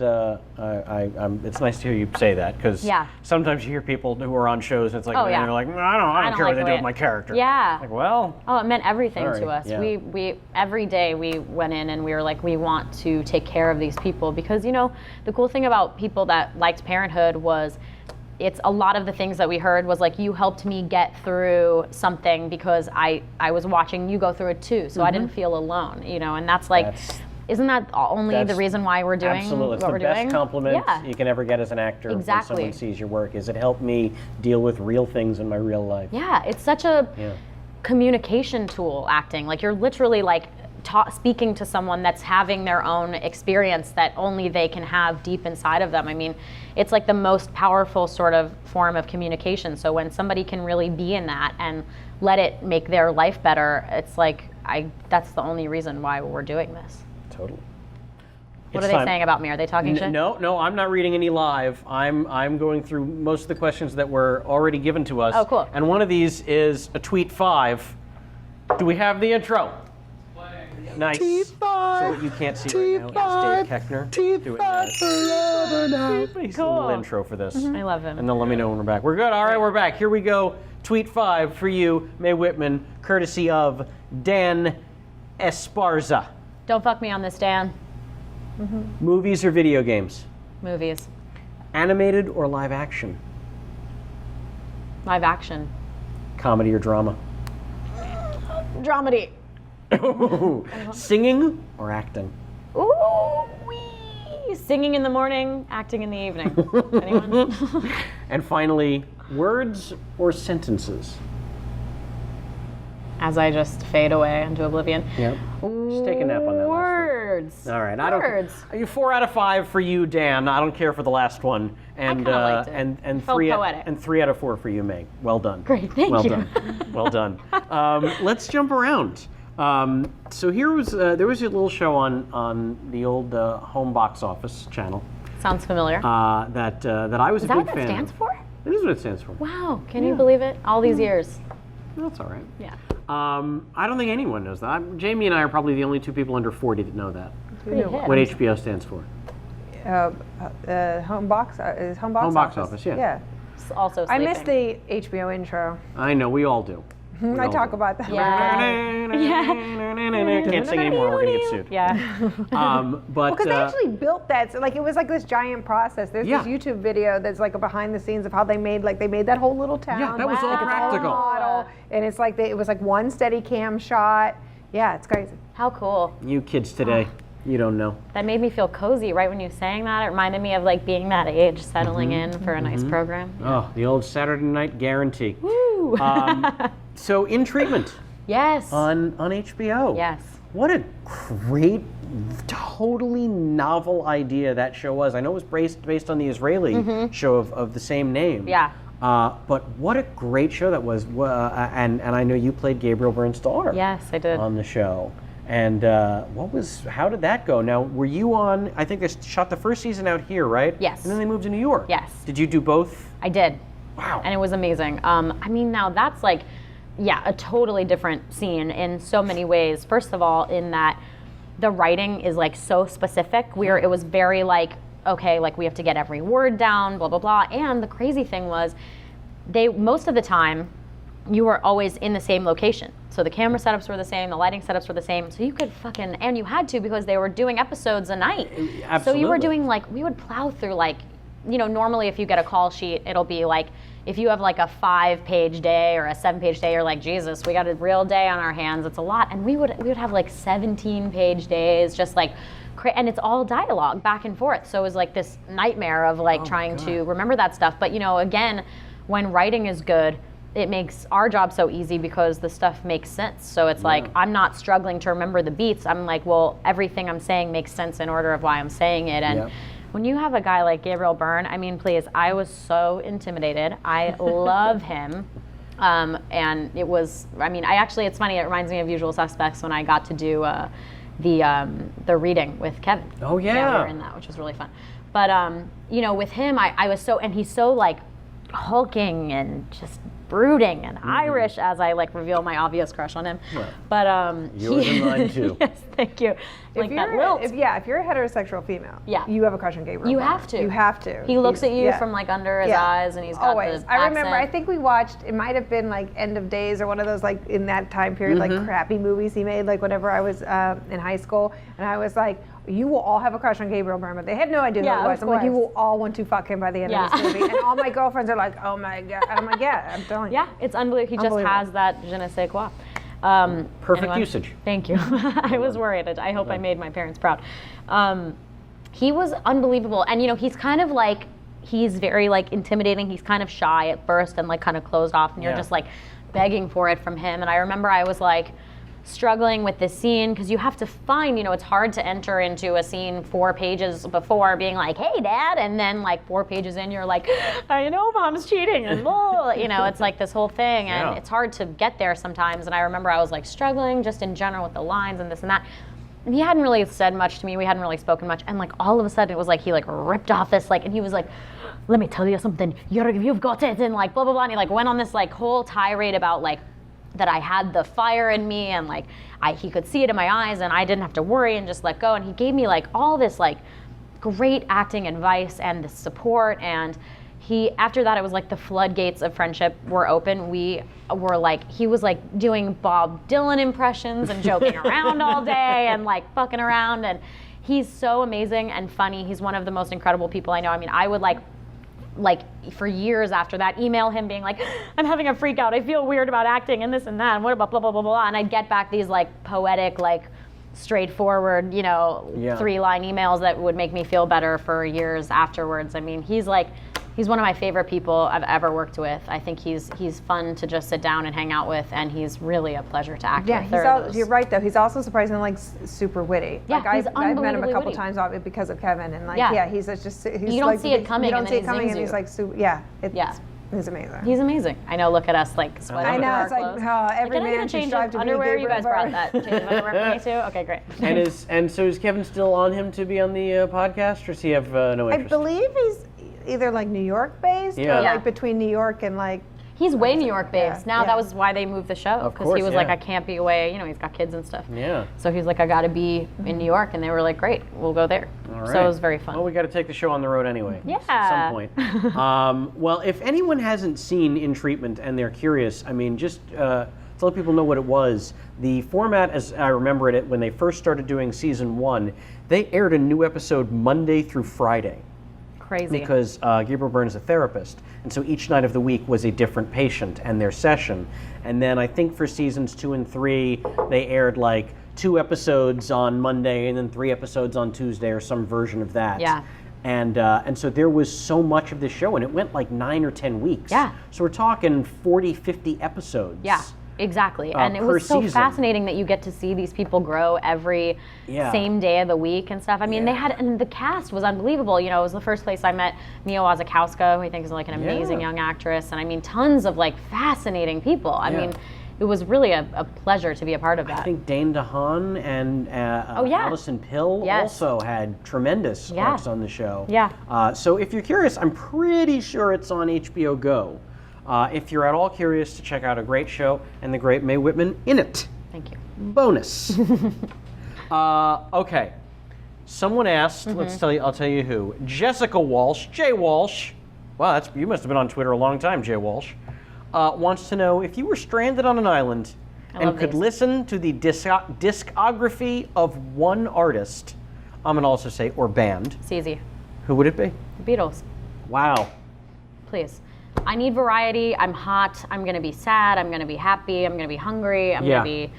It's nice to hear you say that, because sometimes you hear people who are on shows and it's like, they're like, I don't care what they do with my character. Yeah. Like, well. Oh, it meant everything to us. Yeah. We every day we went in and we were like, we want to take care of these people, because the cool thing about people that liked Parenthood was, it's a lot of the things that we heard was like, you helped me get through something because I was watching you go through it too, so I didn't feel alone. And that's like. Isn't that only the reason why we're doing absolutely. what we're doing? It's the best compliment you can ever get as an actor when someone sees your work, is it helped me deal with real things in my real life. Yeah, it's such a communication tool, acting. Like, you're literally like speaking to someone that's having their own experience that only they can have deep inside of them. I mean, it's like the most powerful sort of form of communication. So when somebody can really be in that and let it make their life better, it's like, that's the only reason why we're doing this. Totally. What are they saying about me? Are they talking shit? No, I'm not reading any live. I'm going through most of the questions that were already given to us. Oh, cool. And one of these is a tweet 5. Do we have the intro? Nice. T5, So what you can't see right now is Dave Keckner doing a little intro for this. I love him. And then let me know when we're back. We're good. All right, we're back. Here we go. Tweet 5 for you, Mae Whitman, courtesy of Dan Esparza. Don't fuck me on this, Dan. Movies or video games? Movies. Animated or live action? Live action. Comedy or drama? Dramedy. Singing or acting? Ooh, wee. Singing in the morning, acting in the evening. Anyone? And finally, words or sentences? As I just fade away into oblivion. Yep. Just take a nap on that last one. Words. All right. Words. 4 out of 5 for you, Dan. I don't care for the last one. And kinda liked it. and Felt 3 poetic. and 3 out of 4 for you, Meg. Well done. Great, thank well you. Done. Well done. Let's jump around. So here was there was a little show on the old Home Box Office channel Sounds familiar. that I was Is a that big what that fan stands of. for? It is what it stands for. Wow, can you believe it? All these years. That's all right. Yeah. I don't think anyone knows that. Jamie and I are probably the only 2 people under 40 that know that. Pretty hip. What HBO stands for. Home box is home box Home Box Office, yeah. Yeah. It's also I sleeping. missed the HBO intro. I know, we all do. We I all talk do. about that. Can't sing anymore, we're gonna get sued. Yeah. But Because they actually built that, so like it was like this giant process. There's Yeah. this YouTube video that's like a behind the scenes of how they made that whole little town. Yeah, that was all Like, it's a practical. model, and it's like it was like one steady cam shot. Yeah, it's crazy. How cool. you kids today, you don't know. That made me feel cozy right when you sang that. It reminded me of like being that age, settling in for a nice program. Oh, the old Saturday night guarantee. Woo! So In Treatment Yes. on HBO. Yes. What a great, totally novel idea that show was. I know it was based on the Israeli show of the same name. Yeah. But what a great show that was. And I know you played Gabriel Byrne's daughter. Yes, I did. On the show. And how did that go? Now, were you on, I think they shot the first season out here, right? Yes. And then they moved to New York. Yes. Did you do both? I did. Wow. And it was amazing. I mean, now that's like, a totally different scene in so many ways. First of all, in that the writing is like so specific, where it was very like, okay, like we have to get every word down, blah, blah, blah. And the crazy thing was, most of the time, you were always in the same location. So the camera setups were the same, the lighting setups were the same. So you could and you had to, because they were doing episodes a night. Absolutely. So you were doing we would plow through normally if you get a call sheet, it'll be like, if you have like a 5-page day or a 7-page day, you're like, Jesus, we got a real day on our hands. It's a lot. And we would have like 17-page days, just like, and it's all dialogue back and forth. So it was like this nightmare of trying to remember that stuff. But again, when writing is good, it makes our job so easy because the stuff makes sense. So it's like, I'm not struggling to remember the beats. I'm like, well, everything I'm saying makes sense in order of why I'm saying it. And When you have a guy like Gabriel Byrne, I mean, please, I was so intimidated. I love him. And it was, I mean, it's funny, it reminds me of Usual Suspects when I got to do the reading with Kevin. Oh, yeah. Yeah, we were in that, which was really fun. But, you know, with him, I was so, and he's so like hulking and just brooding and Irish as I like reveal my obvious crush on him. Well, but yours and mine too. Yes, thank you. Like that lilt. If you're a heterosexual female, Yeah. you have a crush on Gabriel. You Byrne. have to. You have to. He looks at you yeah. from like under his Yeah. eyes, and he's got Always. the I remember. I accent. think we watched. It might have been like End of Days or one of those like in that time period, like crappy movies he made. Like whenever I was in high school, and I was like, you will all have a crush on Gabriel Byrne, but they had no idea who Yeah, it was. of I'm like, you course. will all want to fuck him by the end Yeah. of this movie. And all my girlfriends are like, oh my god. And I'm like, yeah, I'm telling you. Yeah, it's unbelievable. He just Unbelievable. has that je ne sais quoi. Perfect usage. Thank you. I was worried. I hope I made my parents proud. He was unbelievable. And, you know, he's kind of like, he's very like intimidating. He's kind of shy at first and like kind of closed off. And you're Yeah. just like begging for it from him. And I remember I was like struggling with this scene because you have to find, you know, it's hard to enter into a scene 4 pages before being like, hey, Dad. And then like 4 pages in, you're like, I know Mom's cheating. And, you know, it's like this whole thing. And Yeah. it's hard to get there sometimes. And I remember I was like struggling just in general with the lines and this and that. And he hadn't really said much to me. We hadn't really spoken much. And like all of a sudden it was like he like ripped off this like, and he was like, let me tell you something. You've got it. And like blah, blah, blah. And he like went on this like whole tirade about like that I had the fire in me and like he could see it in my eyes and I didn't have to worry and just let go. And he gave me like all this like great acting advice and the support. And after that, it was like the floodgates of friendship were open. We were like, he was like doing Bob Dylan impressions and joking around all day and like fucking around. And he's so amazing and funny. He's one of the most incredible people I know. I mean, I would like for years after that, email him being like, I'm having a freak out. I feel weird about acting and this and that and what about blah, blah, blah, blah, blah. And I'd get back these like poetic, like straightforward, you know, 3-line emails that would make me feel better for years afterwards. I mean, he's one of my favorite people I've ever worked with. I think he's fun to just sit down and hang out with, and he's really a pleasure to act with. You're right though. He's also surprisingly like super witty. Yeah, like, he's I've met him a unbelievably couple witty. times because of Kevin, and like he's just You don't see it coming, You don't and see then it he coming, zings and he's you. like super. He's amazing. He's amazing. I know. Look at us, like sweating. I know. under It's our like clothes. how every Can I get man a should change strive of to be underwear? You Gabriel guys brought Byrne. that change of underwear for me too. Okay, great. And so is Kevin still on him to be on the podcast, or does he have no I interest? believe he's either like New York based Yeah. or Yeah. like between New York and like. He's way New York based. Now yeah. that was why they moved the show, Of because course, he was like, yeah. I can't be away. You know, he's got kids and stuff. Yeah. So he's like, I got to be in New York, and they were like, great, we'll go there. All right. So it was very fun. Well, we got to take the show on the road anyway. Yeah. At some point. Well, if anyone hasn't seen In Treatment and they're curious, I mean, just to let people know what it was. The format, as I remember it, when they first started doing season 1, they aired a new episode Monday through Friday. Crazy. Because Gabriel Byrne is a therapist, and so each night of the week was a different patient and their session. And then I think for seasons 2 and 3, they aired like 2 episodes on Monday and then 3 episodes on Tuesday, or some version of that. Yeah. And so there was so much of this show, and it went like 9 or 10 weeks. Yeah. So we're talking 40, 50 episodes. Yeah, exactly. And it per was so season. fascinating that you get to see these people grow every Yeah. same day of the week and stuff. I mean, and the cast was unbelievable. You know, it was the first place I met Mia Wasikowska, who I think is like an amazing young actress. And I mean, tons of like fascinating people. I mean, it was really a pleasure to be a part of that. I think Dane DeHaan and Alison Pill also had tremendous arcs on the show. Yeah. So if you're curious, I'm pretty sure it's on HBO Go. If you're at all curious to check out a great show and the great Mae Whitman in it. Thank you. Bonus. Okay. Someone asked, I'll tell you who. Jessica Walsh, Jay Walsh. Wow, you must have been on Twitter a long time, Jay Walsh. Wants to know, if you were stranded on an island and could listen to the discography of one artist, I'm going to also say, or band. It's easy. Who would it be? The Beatles. Wow. Please. I need variety. I'm hot. I'm going to be sad. I'm going to be happy. I'm going to be hungry. I'm going to be,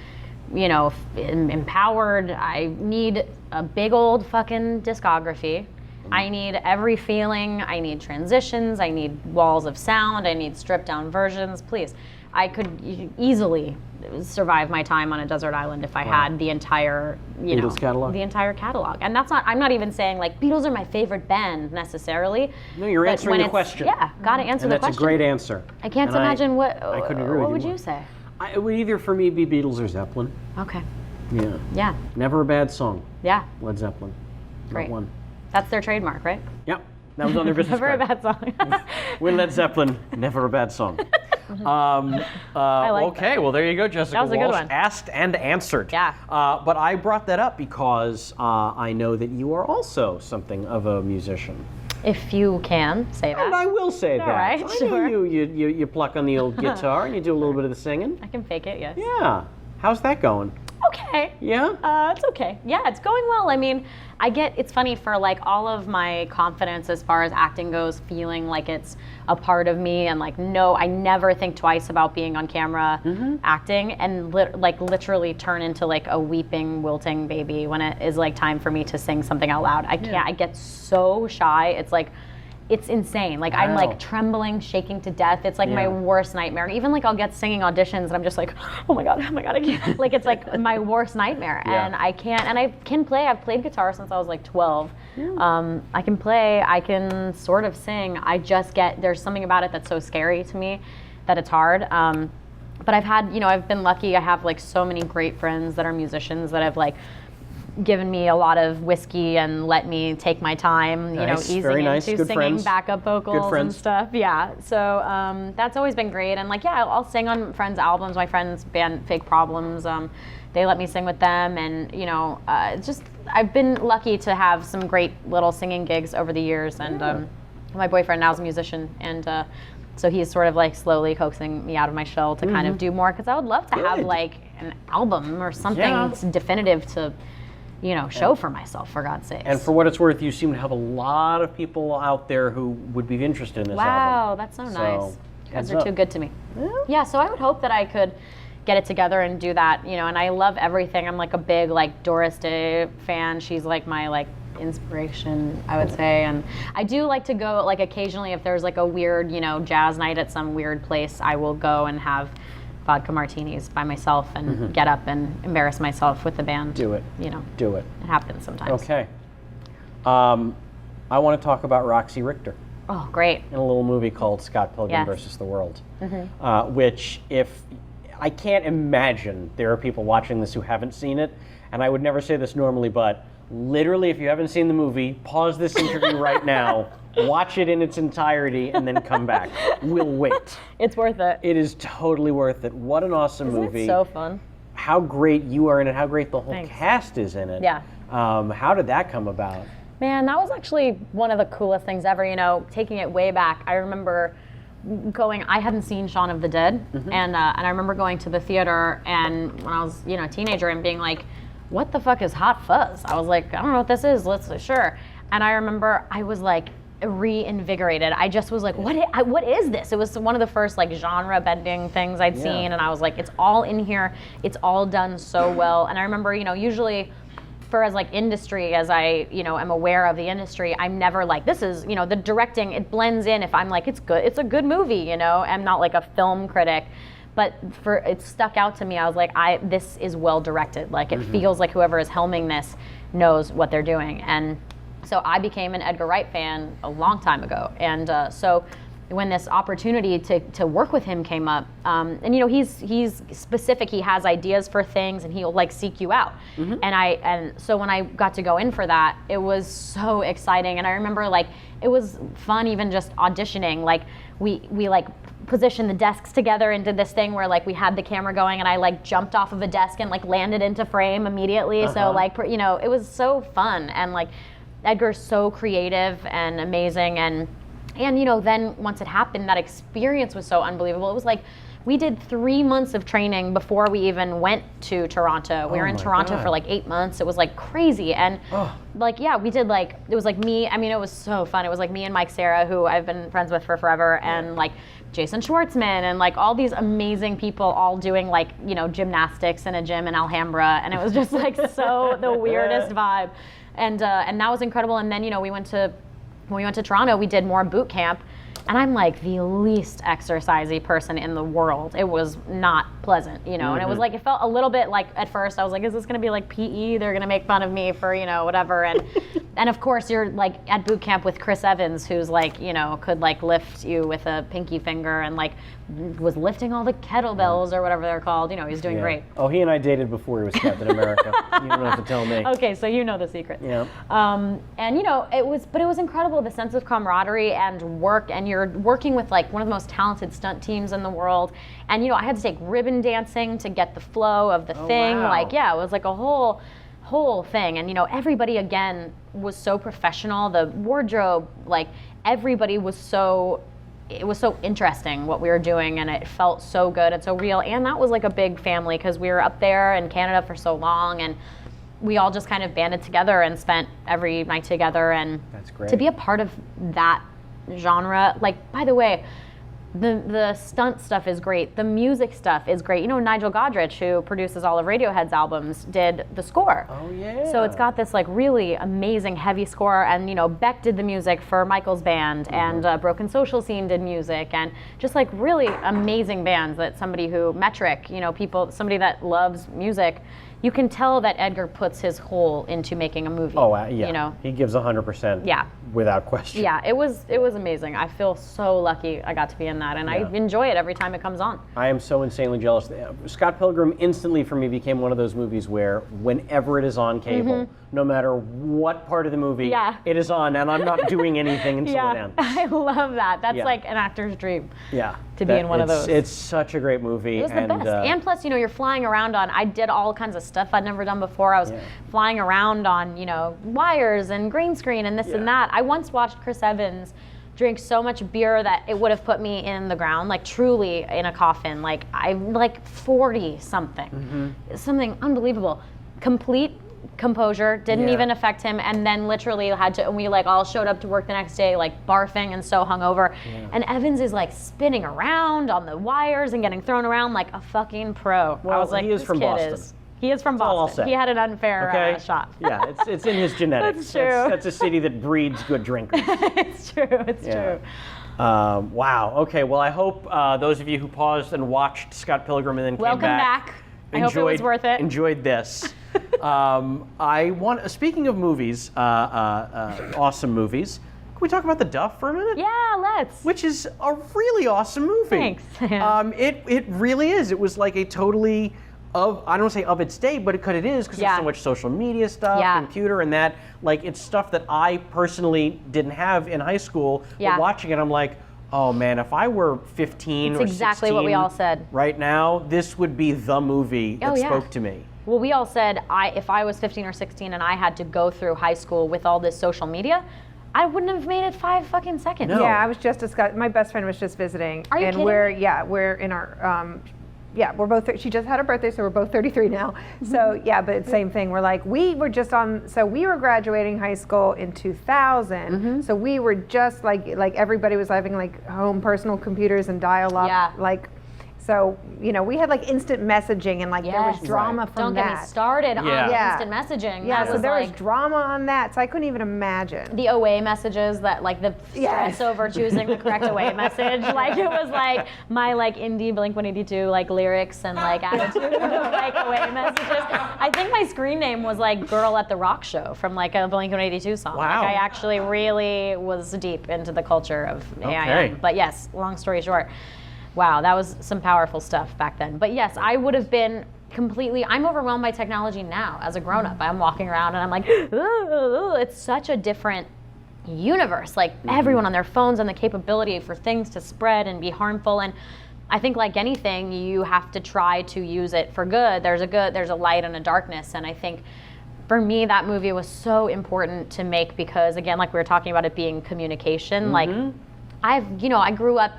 you know, empowered. I need a big old fucking discography. I need every feeling. I need transitions. I need walls of sound. I need stripped down versions. Please. I could easily survive my time on a desert island if I had the entire, Beatles catalog? the entire catalog. And that's not, I'm not even saying like Beatles are my favorite band necessarily. No, you're but answering when the it's- question. Yeah, gotta answer And the that's question. a great answer. I can't And imagine what couldn't agree with what would more. you say? It would either for me be Beatles or Zeppelin. Okay. Yeah. Yeah. Never a bad song. Yeah. Led Zeppelin. Great. Not one. That's their trademark, right? Yep. That was on their business Never a card. bad song. With Led Zeppelin, never a bad song. like okay, well there you go, Jessica That was a good Walsh. one. Asked and answered. Yeah. But I brought that up because I know that you are also something of a musician. If you can say And that. I will say that. right, I sure. know you pluck on the old guitar and you do a little bit of the singing. I can fake it, yes. Yeah. How's that going? Okay. Yeah? It's okay. Yeah, it's going well. I mean, it's funny for like all of my confidence as far as acting goes, feeling like it's a part of me and like, no, I never think twice about being on camera acting and literally turn into like a weeping, wilting baby when it is like time for me to sing something out loud. I can't, I get so shy. It's like, it's insane. Like I'm Wow. like trembling, shaking to death. It's like my Yeah. worst nightmare. Even like I'll get singing auditions and I'm just like, oh my god, I can't. Like it's like my worst nightmare. Yeah. And I can't. And I can play. I've played guitar since I was like 12. I can play. I can sort of sing. I just there's something about it that's so scary to me that it's hard. But I've been lucky. I have like so many great friends that are musicians that have like given me a lot of whiskey and let me take my time, Nice, easing very nice, into good singing friends. backup vocals and friends. stuff. Yeah, so that's always been great. And like, yeah, I'll sing on friends' albums. My friends' band Fake Problems, they let me sing with them, and I've been lucky to have some great little singing gigs over the years. And my boyfriend now's a musician, and so he's sort of like slowly coaxing me out of my shell to kind of do more, because I would love to have Good. like an album or something Yeah. definitive to show for myself, for God's sakes. And for what it's worth, you seem to have a lot of people out there who would be interested in this album. Wow, that's so nice. You guys heads are up. too good to me. Yeah, so I would hope that I could get it together and do that, and I love everything. I'm like a big like Doris Day fan. She's like my like inspiration, I would say. And I do like to go like occasionally if there's like a weird, jazz night at some weird place, I will go and have vodka martinis by myself and get up and embarrass myself with the band. Do it. Do it. It happens sometimes. Okay. I want to talk about Roxy Richter Oh, great. in a little movie called Scott Pilgrim Yes. versus the World, which I can't imagine there are people watching this who haven't seen it, and I would never say this normally, but literally if you haven't seen the movie, pause this interview right now, watch it in its entirety, and then come back. We'll wait. It's worth it. It is totally worth it. What an awesome Isn't movie. it so fun? How great you are in it, how great the whole Thanks. cast is in it. Yeah. How did that come about? Man, that was actually one of the coolest things ever, taking it way back. I remember I hadn't seen Shaun of the Dead, and I remember going to the theater, and when I was, a teenager, and being like, what the fuck is Hot Fuzz? I was like, I don't know what this is, sure. And I remember I was like reinvigorated. I just was like, what is this? It was one of the first like genre bending things I'd seen, and I was like, it's all in here, it's all done so well. And I remember, usually for as like industry, as I am aware of the industry, I'm never like, this is the directing, it blends in. If I'm like, it's good, it's a good movie, I'm not like a film critic, but it stuck out to me. I was like, this is well directed. Like it feels like whoever is helming this knows what they're doing. And so I became an Edgar Wright fan a long time ago, and so when this opportunity to work with him came up, and he's specific. He has ideas for things, and he'll like seek you out. And so when I got to go in for that, it was so exciting. And I remember like it was fun even just auditioning. Like we like positioned the desks together and did this thing where like we had the camera going, and I like jumped off of a desk and like landed into frame immediately. So like it was so fun, and like Edgar's so creative and amazing, and then once it happened, that experience was so unbelievable. It was like we did 3 months of training before we even went to Toronto. We were in my Toronto God. for like 8 months. It was like crazy. And like, yeah, we did like, it was like me, I mean, it was so fun. It was like me and Mike Serra, who I've been friends with for forever, and like Jason Schwartzman, and like all these amazing people all doing like, gymnastics in a gym in Alhambra. And it was just like so the weirdest vibe. and that was incredible. And then when we went to Toronto, we did more boot camp. And I'm like the least exercisey person in the world. It was not pleasant, and it was like, it felt a little bit like, at first I was like, is this gonna be like PE? They're gonna make fun of me for, whatever. And of course you're like at boot camp with Chris Evans, who's like, could like lift you with a pinky finger and like was lifting all the kettlebells or whatever they're called. He's doing great. Oh, he and I dated before he was Captain America. You don't have to tell me. Okay, so you know the secret. Yeah. And it was incredible, the sense of camaraderie and work, and you're working with like one of the most talented stunt teams in the world. And I had to take ribbon dancing to get the flow of the thing. Wow. Like, yeah, it was like a whole thing. And everybody again was so professional. The wardrobe, like everybody was it was so interesting what we were doing, and it felt so good and so real. And that was like a big family, because we were up there in Canada for so long, and we all just kind of banded together and spent every night together. And that's great. To be a part of that genre, like, by the way, the stunt stuff is great. The music stuff is great. Nigel Godrich, who produces all of Radiohead's albums, did the score. Oh, yeah. So it's got this like really amazing heavy score, and Beck did the music for Michael's band, and Broken Social Scene did music, and just like really amazing bands that somebody who, Metric, somebody that loves music, you can tell that Edgar puts his whole into making a movie. Oh, yeah. He gives 100%. Yeah. Without question. Yeah, it was amazing. I feel so lucky I got to be in that, and I enjoy it every time it comes on. I am so insanely jealous. Scott Pilgrim instantly for me became one of those movies where whenever it is on cable, no matter what part of the movie it is on, and I'm not doing anything until it ends. I love that. That's like an actor's dream. Yeah. To be in one of those. It's such a great movie. It was the best. And plus, you're flying around on, I did all kinds of stuff I'd never done before. I was flying around on, wires and green screen and this and that. I once watched Chris Evans drink so much beer that it would have put me in the ground, like truly in a coffin. Like I'm like 40 something. Something unbelievable. Complete composure, didn't even affect him, and then literally had to, and we like all showed up to work the next day like barfing and so hungover, and Evans is like spinning around on the wires and getting thrown around like a fucking pro. Well, I was like, he is this from kid Boston. He is from That's all I'll Boston. say. He had an unfair shot. Yeah, it's in his genetics. That's true. That's a city that breeds good drinkers. It's true. It's true. Wow. Okay. Well, I hope those of you who paused and watched Scott Pilgrim and then Welcome came back. I hope it was worth it. Enjoyed this. Speaking of movies, awesome movies. Can we talk about The Duff for a minute? Yeah, let's. Which is a really awesome movie. Thanks. It really is. It was like a totally I don't want to say of its day, but it is because there's so much social media stuff, computer, and that. Like, it's stuff that I personally didn't have in high school. But watching it, I'm like, oh man, if I were 15 or 16, exactly what we all said. Right now, this would be the movie that spoke to me. Well, we all said if I was 15 or 16 and I had to go through high school with all this social media, I wouldn't have made it 5 fucking seconds. No. Yeah, I was just discussing. My best friend was just visiting. Are you and kidding? we're in our we're both. She just had her birthday, so we're both 33 now. So but same thing. We're like, we were just on. So we were graduating high school in 2000. So we were just like everybody was having like home personal computers and dial-up. Yeah. Like, so we had like instant messaging, and like there was drama from Don't that. get me started on instant messaging. Yeah, that so there was drama on that. So I couldn't even imagine. The away messages that like the stress over choosing the correct away message. Like it was like my like indie Blink-182 like lyrics and like attitude of like away messages. I think my screen name was like Girl at the Rock Show from like a Blink-182 song. Wow. Like I actually really was deep into the culture of AIM. But yes, long story short. Wow, that was some powerful stuff back then. But yes, I would have been I'm overwhelmed by technology now as a grown-up. I'm walking around and I'm like, ooh, it's such a different universe. Like everyone on their phones and the capability for things to spread and be harmful. And I think like anything, you have to try to use it for good. There's a light and a darkness. And I think for me, that movie was so important to make because again, like we were talking about it being communication, like I grew up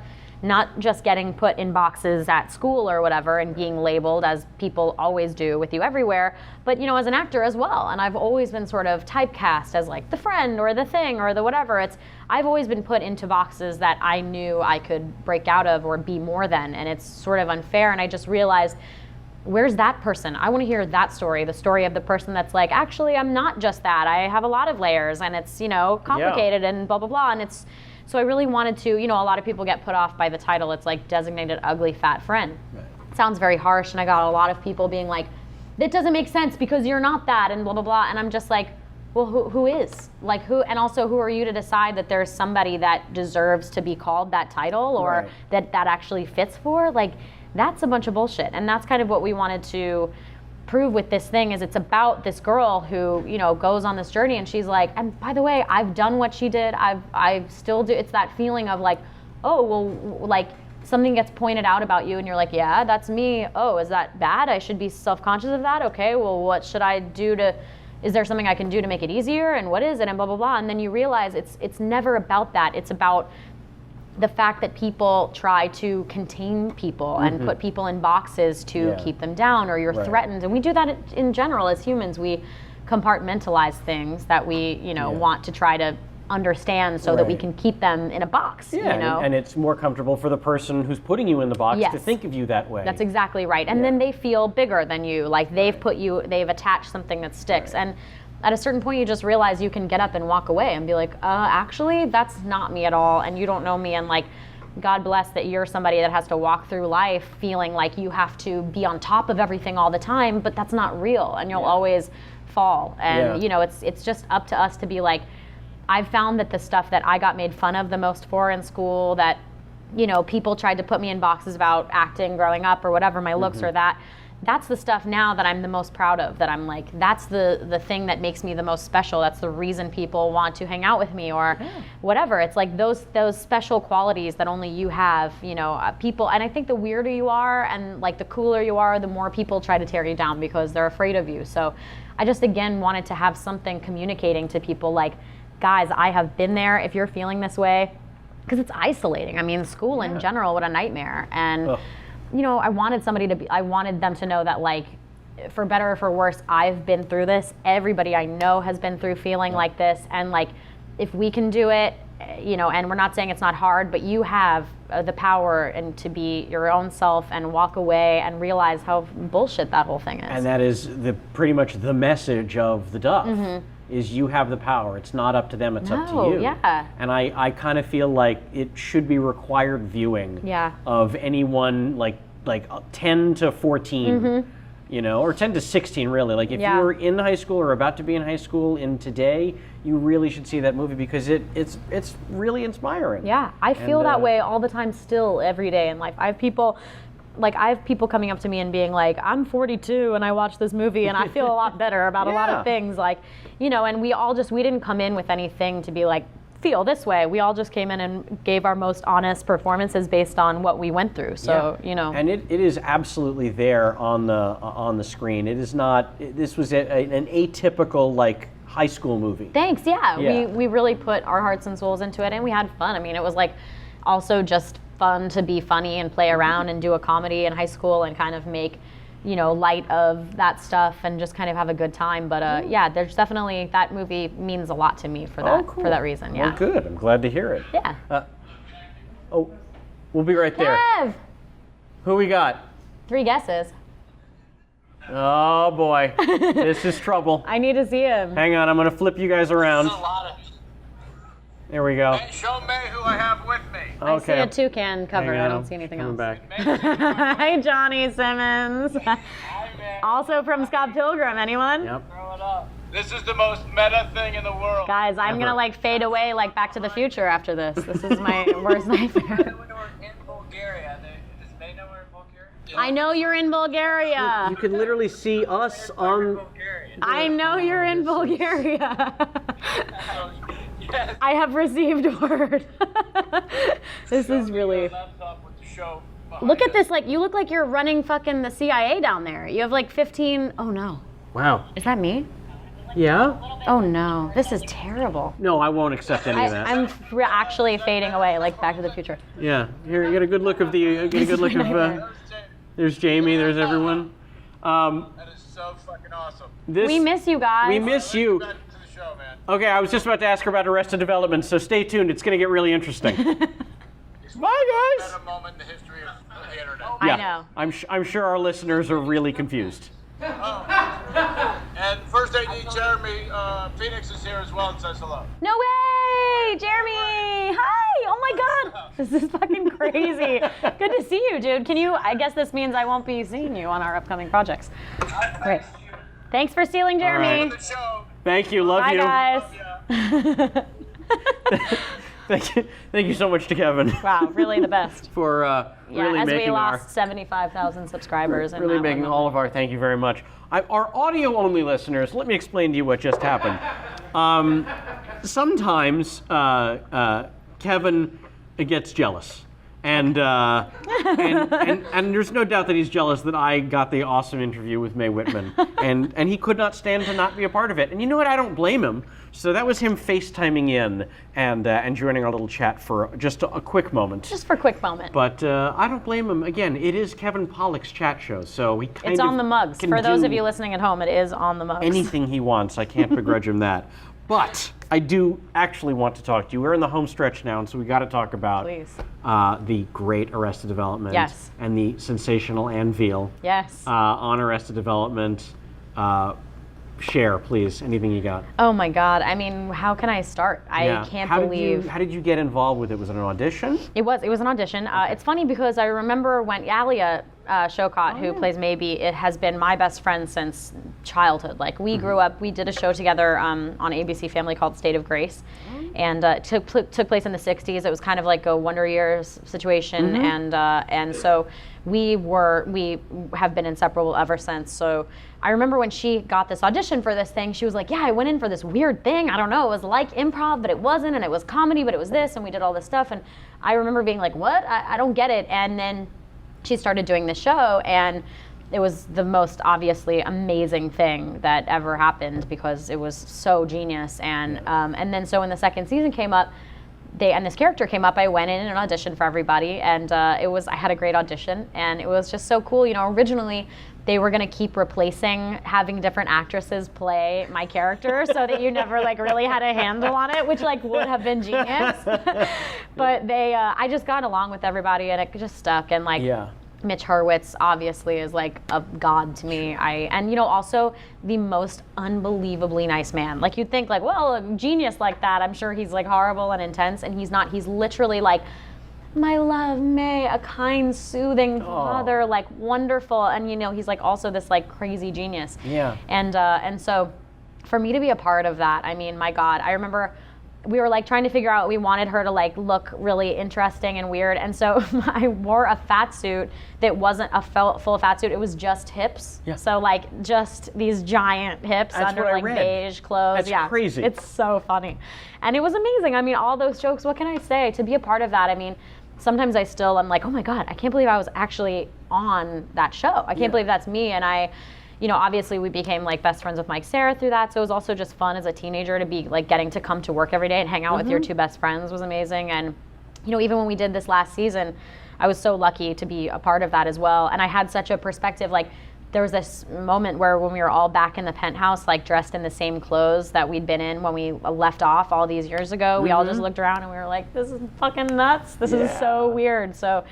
not just getting put in boxes at school or whatever and being labeled as people always do with you everywhere, but as an actor as well. And I've always been sort of typecast as like the friend or the thing or the whatever. I've always been put into boxes that I knew I could break out of or be more than, and it's sort of unfair. And I just realized where's that person? I want to hear that story, the story of the person that's like, actually, I'm not just that. I have a lot of layers, and it's, complicated and blah, blah, blah. And so I really wanted to, a lot of people get put off by the title. It's like designated ugly fat friend. Right. It sounds very harsh, and I got a lot of people being like, that doesn't make sense because you're not that, and blah, blah, blah. And I'm just like, well, who is? Like, who, and also who are you to decide that there's somebody that deserves to be called that title, or that actually fits for? Like, that's a bunch of bullshit. And that's kind of what we wanted to prove with this thing, is it's about this girl who, goes on this journey, and she's like, and by the way, I've done what she did. I still do. It's that feeling of like, oh, well, like something gets pointed out about you and you're like, yeah, that's me. Oh, is that bad? I should be self-conscious of that. Okay, well, what should I do is there something I can do to make it easier? And what is it? And blah, blah, blah. And then you realize it's never about that. It's about the fact that people try to contain people and put people in boxes to keep them down, or you're threatened. And we do that in general as humans. We compartmentalize things that we, want to try to understand so that we can keep them in a box. And it's more comfortable for the person who's putting you in the box to think of you that way. That's exactly right. And then they feel bigger than you, like they've they've attached something that sticks. And at a certain point you just realize you can get up and walk away and be like, actually that's not me at all, and you don't know me, and like, God bless that you're somebody that has to walk through life feeling like you have to be on top of everything all the time, but that's not real, and you'll always fall. And it's just up to us to be like, I've found that the stuff that I got made fun of the most for in school, that, people tried to put me in boxes about acting growing up or whatever, my looks or that's the stuff now that I'm the most proud of, that I'm like, that's the thing that makes me the most special. That's the reason people want to hang out with me or whatever. It's like those special qualities that only you have, people. And I think the weirder you are and like the cooler you are, the more people try to tear you down because they're afraid of you. So I just, again, wanted to have something communicating to people like, guys, I have been there. If you're feeling this way, because it's isolating. I mean, school in general, what a nightmare. And I wanted I wanted them to know that, like, for better or for worse, I've been through this. Everybody I know has been through feeling like this. And like, if we can do it, and we're not saying it's not hard, but you have the power and to be your own self and walk away and realize how bullshit that whole thing is. And that is pretty much the message of the Duff. Is you have the power. It's not up to them, it's up to you. And I kind of feel like it should be required viewing of anyone like 10 to 14, or 10 to 16 really. Like if you're in high school or about to be in high school in today, you really should see that movie because it's really inspiring. Yeah, I feel that way all the time still every day in life. I have people coming up to me and being like, I'm 42 and I watched this movie and I feel a lot better about a lot of things. Like, and we didn't come in with anything to be like, feel this way. We all just came in and gave our most honest performances based on what we went through. So, And it is absolutely there on the screen. It is not, this was an atypical, like, high school movie. Thanks, we really put our hearts and souls into it and we had fun. I mean, it was like also just fun to be funny and play around and do a comedy in high school and kind of make, light of that stuff and just kind of have a good time. But there's definitely, that movie means a lot to me for that for that reason. Well, good. I'm glad to hear it. Yeah. We'll be right there. Kev! Who we got? 3 guesses. Oh boy, this is trouble. I need to see him. Hang on, I'm gonna flip you guys around. There we go. Hey, show me who I have with me. I see a toucan cover. I don't see anything else. Back. Hi, Johnny Simmons. Hi, man. Also from Scott Pilgrim. Anyone? Yep. Throw it up. This is the most meta thing in the world. Guys, I'm gonna like fade away like Back to the Future after this. This is my worst nightmare. We're in Bulgaria. Does they know we're in Bulgaria? I know you're in Bulgaria. You can literally see us on. Bulgaria. I know you're in Bulgaria. Yes. I have received word. This is really. Look at this, like, you look like you're running fucking the CIA down there. You have like 15, oh no. Wow. Is that me? Yeah? Oh no, this is terrible. No, I won't accept any of that. I'm actually fading away, like Back to the Future. Yeah. Here, you get a good look of there's Jamie, there's everyone. That is so fucking awesome. We miss you guys. We miss you. Back to the show, man. Okay, I was just about to ask her about Arrested Development, so stay tuned. It's going to get really interesting. Bye, guys. At a moment in the history of the internet. I know. I'm sure our listeners are really confused. And first AD Jeremy Phoenix is here as well and says hello. No way, Jeremy! Hi! Oh my God, this is fucking crazy. Good to see you, dude. I guess this means I won't be seeing you on our upcoming projects. Great. Thanks for stealing, Jeremy. The show. Thank you. Love Bye, you. guys. Thank you so much to Kevin. Wow, really the best. For really as making we lost 75,000 subscribers. in really that making one all of our thank you very much. Our audio-only listeners, let me explain to you what just happened. Sometimes Kevin gets jealous. And there's no doubt that he's jealous that I got the awesome interview with Mae Whitman, and he could not stand to not be a part of it. And you know what? I don't blame him. So that was him FaceTiming in and joining our little chat for just a quick moment. Just for a quick moment. But I don't blame him. Again, it is Kevin Pollak's chat show, so he kind It's of on the mugs. can For those do of you listening at home, it is on the mugs. anything he wants. I can't begrudge him that. But I do actually want to talk to you. We're in the home stretch now, and so we got to talk about Please. The great Arrested Development Yes. and the sensational Ann Veal Yes. on Arrested Development. Share, please, anything you got. Oh my God. I mean, how can I start? Yeah. I can't How believe. How did you get involved with it? Was it an audition? It was an audition. It's funny because I remember when Alia Shokot, who plays Maybe, it has been my best friend since childhood. Like we grew up, we did a show together on ABC Family called State of Grace, and it took place in the '60s. It was kind of like a Wonder Years situation, and so we have been inseparable ever since. So I remember when she got this audition for this thing, she was like, yeah, I went in for this weird thing. I don't know, it was like improv, but it wasn't, and it was comedy, but it was this, and we did all this stuff. And I remember being like, what? I don't get it. And then she started doing the show, and it was the most obviously amazing thing that ever happened because it was so genius. And then when the second season came up, and this character came up, I went in and auditioned for everybody, and I had a great audition, and it was just so cool. You know, originally they were gonna keep having different actresses play my character so that you never like really had a handle on it, which like would have been genius. But I just got along with everybody, and it just stuck. And like, Mitch Hurwitz obviously is like a god to me. And you know, also the most unbelievably nice man. Like you'd think like, well, a genius like that, I'm sure he's like horrible and intense, and he's not. He's literally like, my love, May, a kind, soothing father, like wonderful. And you know, he's like also this like crazy genius. Yeah. And so for me to be a part of that, I mean, my God, I remember we were like trying to figure out, we wanted her to like look really interesting and weird. And so I wore a fat suit that wasn't a full fat suit. It was just hips. Yeah. So like just these giant hips That's under what I like read. beige clothes. That's crazy. It's so funny. And it was amazing. I mean, all those jokes, what can I say? To be a part of that, I mean, sometimes I'm like, oh my God, I can't believe I was actually on that show. I can't believe that's me. And you know, obviously we became like best friends with Mike Sarah through that. So it was also just fun as a teenager to be like getting to come to work every day and hang out with your two best friends was amazing. And, you know, even when we did this last season, I was so lucky to be a part of that as well. And I had such a perspective, like there was this moment where when we were all back in the penthouse, like dressed in the same clothes that we'd been in when we left off all these years ago, we all just looked around and we were like, this is fucking nuts. This is so weird. So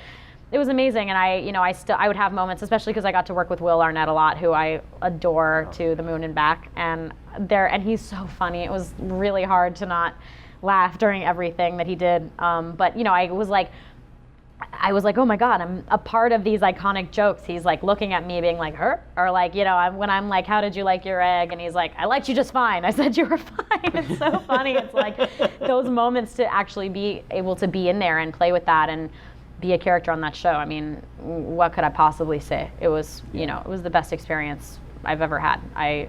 it was amazing, and I would have moments, especially because I got to work with Will Arnett a lot, who I adore to the moon and back, and he's so funny. It was really hard to not laugh during everything that he did. But you know, I was like, oh my God, I'm a part of these iconic jokes. He's like looking at me, being like, her, or like, you know, when I'm like, how did you like your egg? And he's like, I liked you just fine. I said you were fine. It's so funny. It's like those moments to actually be able to be in there and play with that and be a character on that show. I mean, what could I possibly say? It was, you know, it was the best experience I've ever had.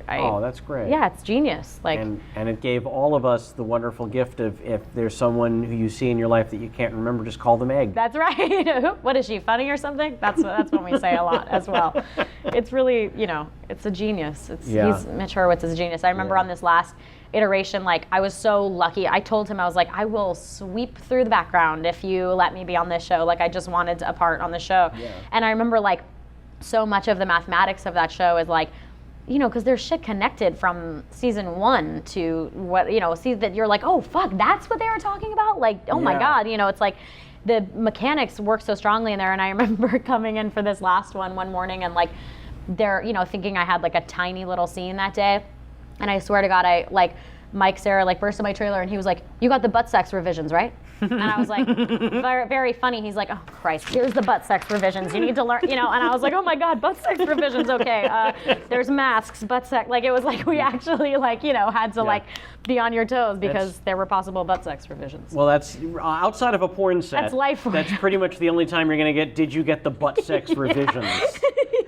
Oh, that's great. Yeah, it's genius. Like, and it gave all of us the wonderful gift of if there's someone who you see in your life that you can't remember, just call them Egg. that's right. What is she, funny or something? That's what we say a lot as well. It's really, you know, it's a genius. Mitch Hurwitz is a genius. I remember on this last iteration, like I was so lucky. I told him, I was like, I will sweep through the background if you let me be on this show. Like I just wanted a part on the show. Yeah. And I remember like so much of the mathematics of that show is like, you know, because there's shit connected from season 1 to what, you know, see that you're like, oh fuck, that's what they were talking about? Like, oh my God, you know, it's like the mechanics work so strongly in there. And I remember coming in for this last one morning and like they're, thinking I had like a tiny little scene that day. And I swear to God, Mike Sarah burst in my trailer and he was like, "You got the butt sex revisions, right?" And I was like, very, very funny. He's like, "Oh Christ, here's the butt sex revisions. You need to learn," And I was like, "Oh my God, butt sex revisions. Okay, there's masks, butt sex." It was like we actually had to be on your toes because there were possible butt sex revisions. Well, that's outside of a porn set. That's life for That's you. pretty much the only time you're going to get. Did you get the butt sex revisions?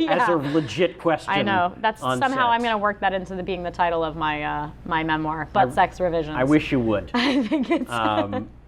As a legit question. I know. That's on somehow I'm set. going to work that into being the title of my my memoir, butt sex revisions. I wish you would. I think it's.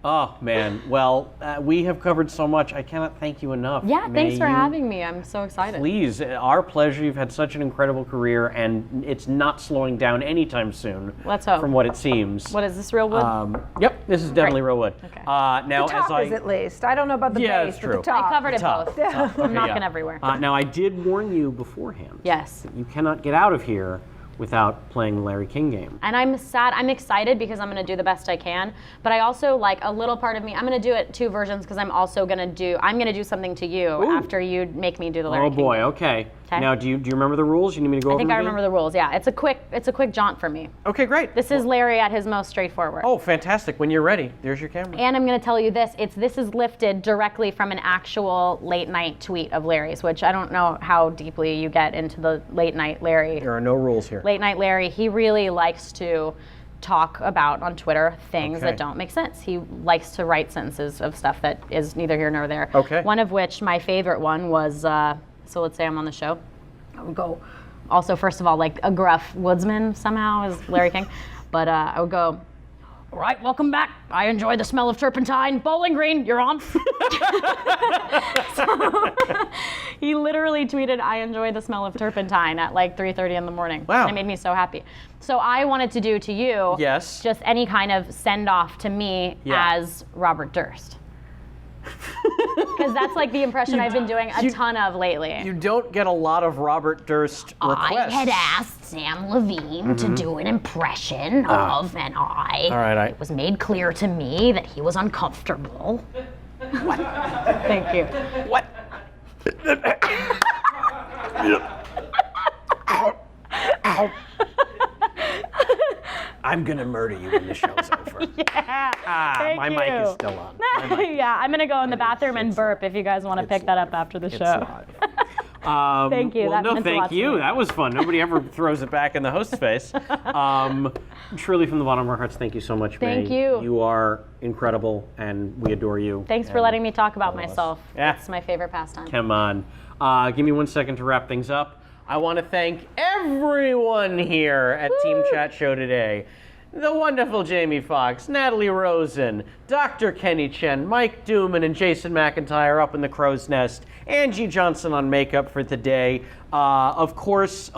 Oh man. Well, we have covered so much. I cannot thank you enough. Yeah, May thanks for you having me. I'm so excited. Please, our pleasure. You've had such an incredible career, and it's not slowing down anytime soon. Let's hope. From what it seems. What is this, real wood? Yep, this is definitely real wood. Okay. Now, The top as is at least. I don't know about the Yeah, base, it's but true. the top. I covered it Tough. both. Tough. Okay, I'm knocking yeah. everywhere. Now, I did warn you beforehand. Yes. You cannot get out of here without playing the Larry King game. And I'm sad. I'm excited because I'm going to do the best I can. But I also a little part of me. I'm going to do it two versions because I'm going to do something to you after you make me do the Larry Oh King boy. game. Okay. Okay. Now, do you remember the rules? You need me to go over I think them I again? remember the rules. Yeah, it's a quick jaunt for me. Okay, great. This is Larry at his most straightforward. Oh, fantastic. When you're ready, there's your camera. And I'm going to tell you this. This is lifted directly from an actual late night tweet of Larry's, which I don't know how deeply you get into the late night Larry. There are no rules here. Late night Larry, he really likes to talk about on Twitter things Okay. that don't make sense. He likes to write sentences of stuff that is neither here nor there. Okay. One of which, my favorite one was, so let's say I'm on the show. I would go, also first of all, a gruff woodsman somehow is Larry King. But I would go, "All right, welcome back. I enjoy the smell of turpentine. Bowling Green, you're on." So, he literally tweeted, "I enjoy the smell of turpentine" at 3:30 in the morning. Wow. And it made me so happy. So I wanted to do to you Yes. just any kind of send off to me Yeah. as Robert Durst. Because that's the impression I've been doing a ton of lately. You don't get a lot of Robert Durst requests. I had asked Sam Levine to do an impression of, and All right, it was made clear to me that he was uncomfortable. What? Thank you. What? I'm gonna murder you when the show's over. Yeah. Thank My you. mic is still on. Yeah, I'm gonna go in the bathroom and burp if you guys want to pick that up after the show. Thank you. Well, That no, meant a thank lot to you. me. That was fun. Nobody ever throws it back in the host's face. Truly, from the bottom of our hearts, thank you so much, Thank May. you. You are incredible, and we adore you. Thanks for And letting me talk about myself. Yeah. It's my favorite pastime. Come on. Give me 1 second to wrap things up. I want to thank everyone here at Team Chat Show today. The wonderful Jamie Foxx, Natalie Rosen, Dr. Kenny Chen, Mike Dooman, and Jason McIntyre up in the crow's nest, Angie Johnson on makeup for today. Of course,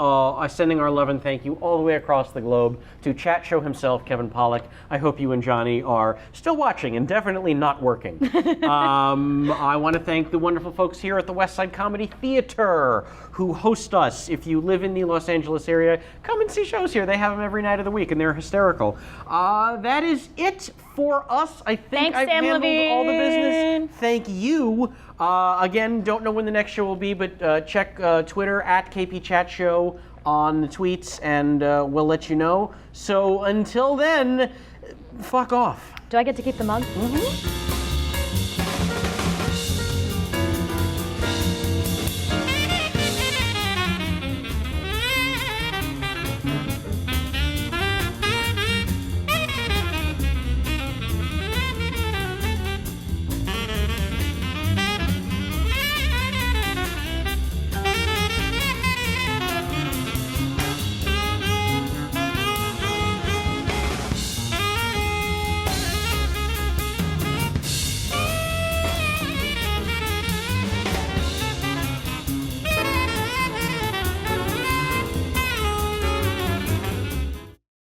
sending our love and thank you all the way across the globe to Chat Show himself, Kevin Pollak. I hope you and Johnny are still watching and definitely not working. I want to thank the wonderful folks here at the West Side Comedy Theater who host us. If you live in the Los Angeles area, come and see shows here. They have them every night of the week, and they're hysterical. That is it for us. I think Thanks, I've Sam handled all the Levine. business. Thank you. Again, don't know when the next show will be, but check Twitter at KP Chat Show on the tweets, and we'll let you know. So until then, fuck off. Do I get to keep the mug? Mm-hmm.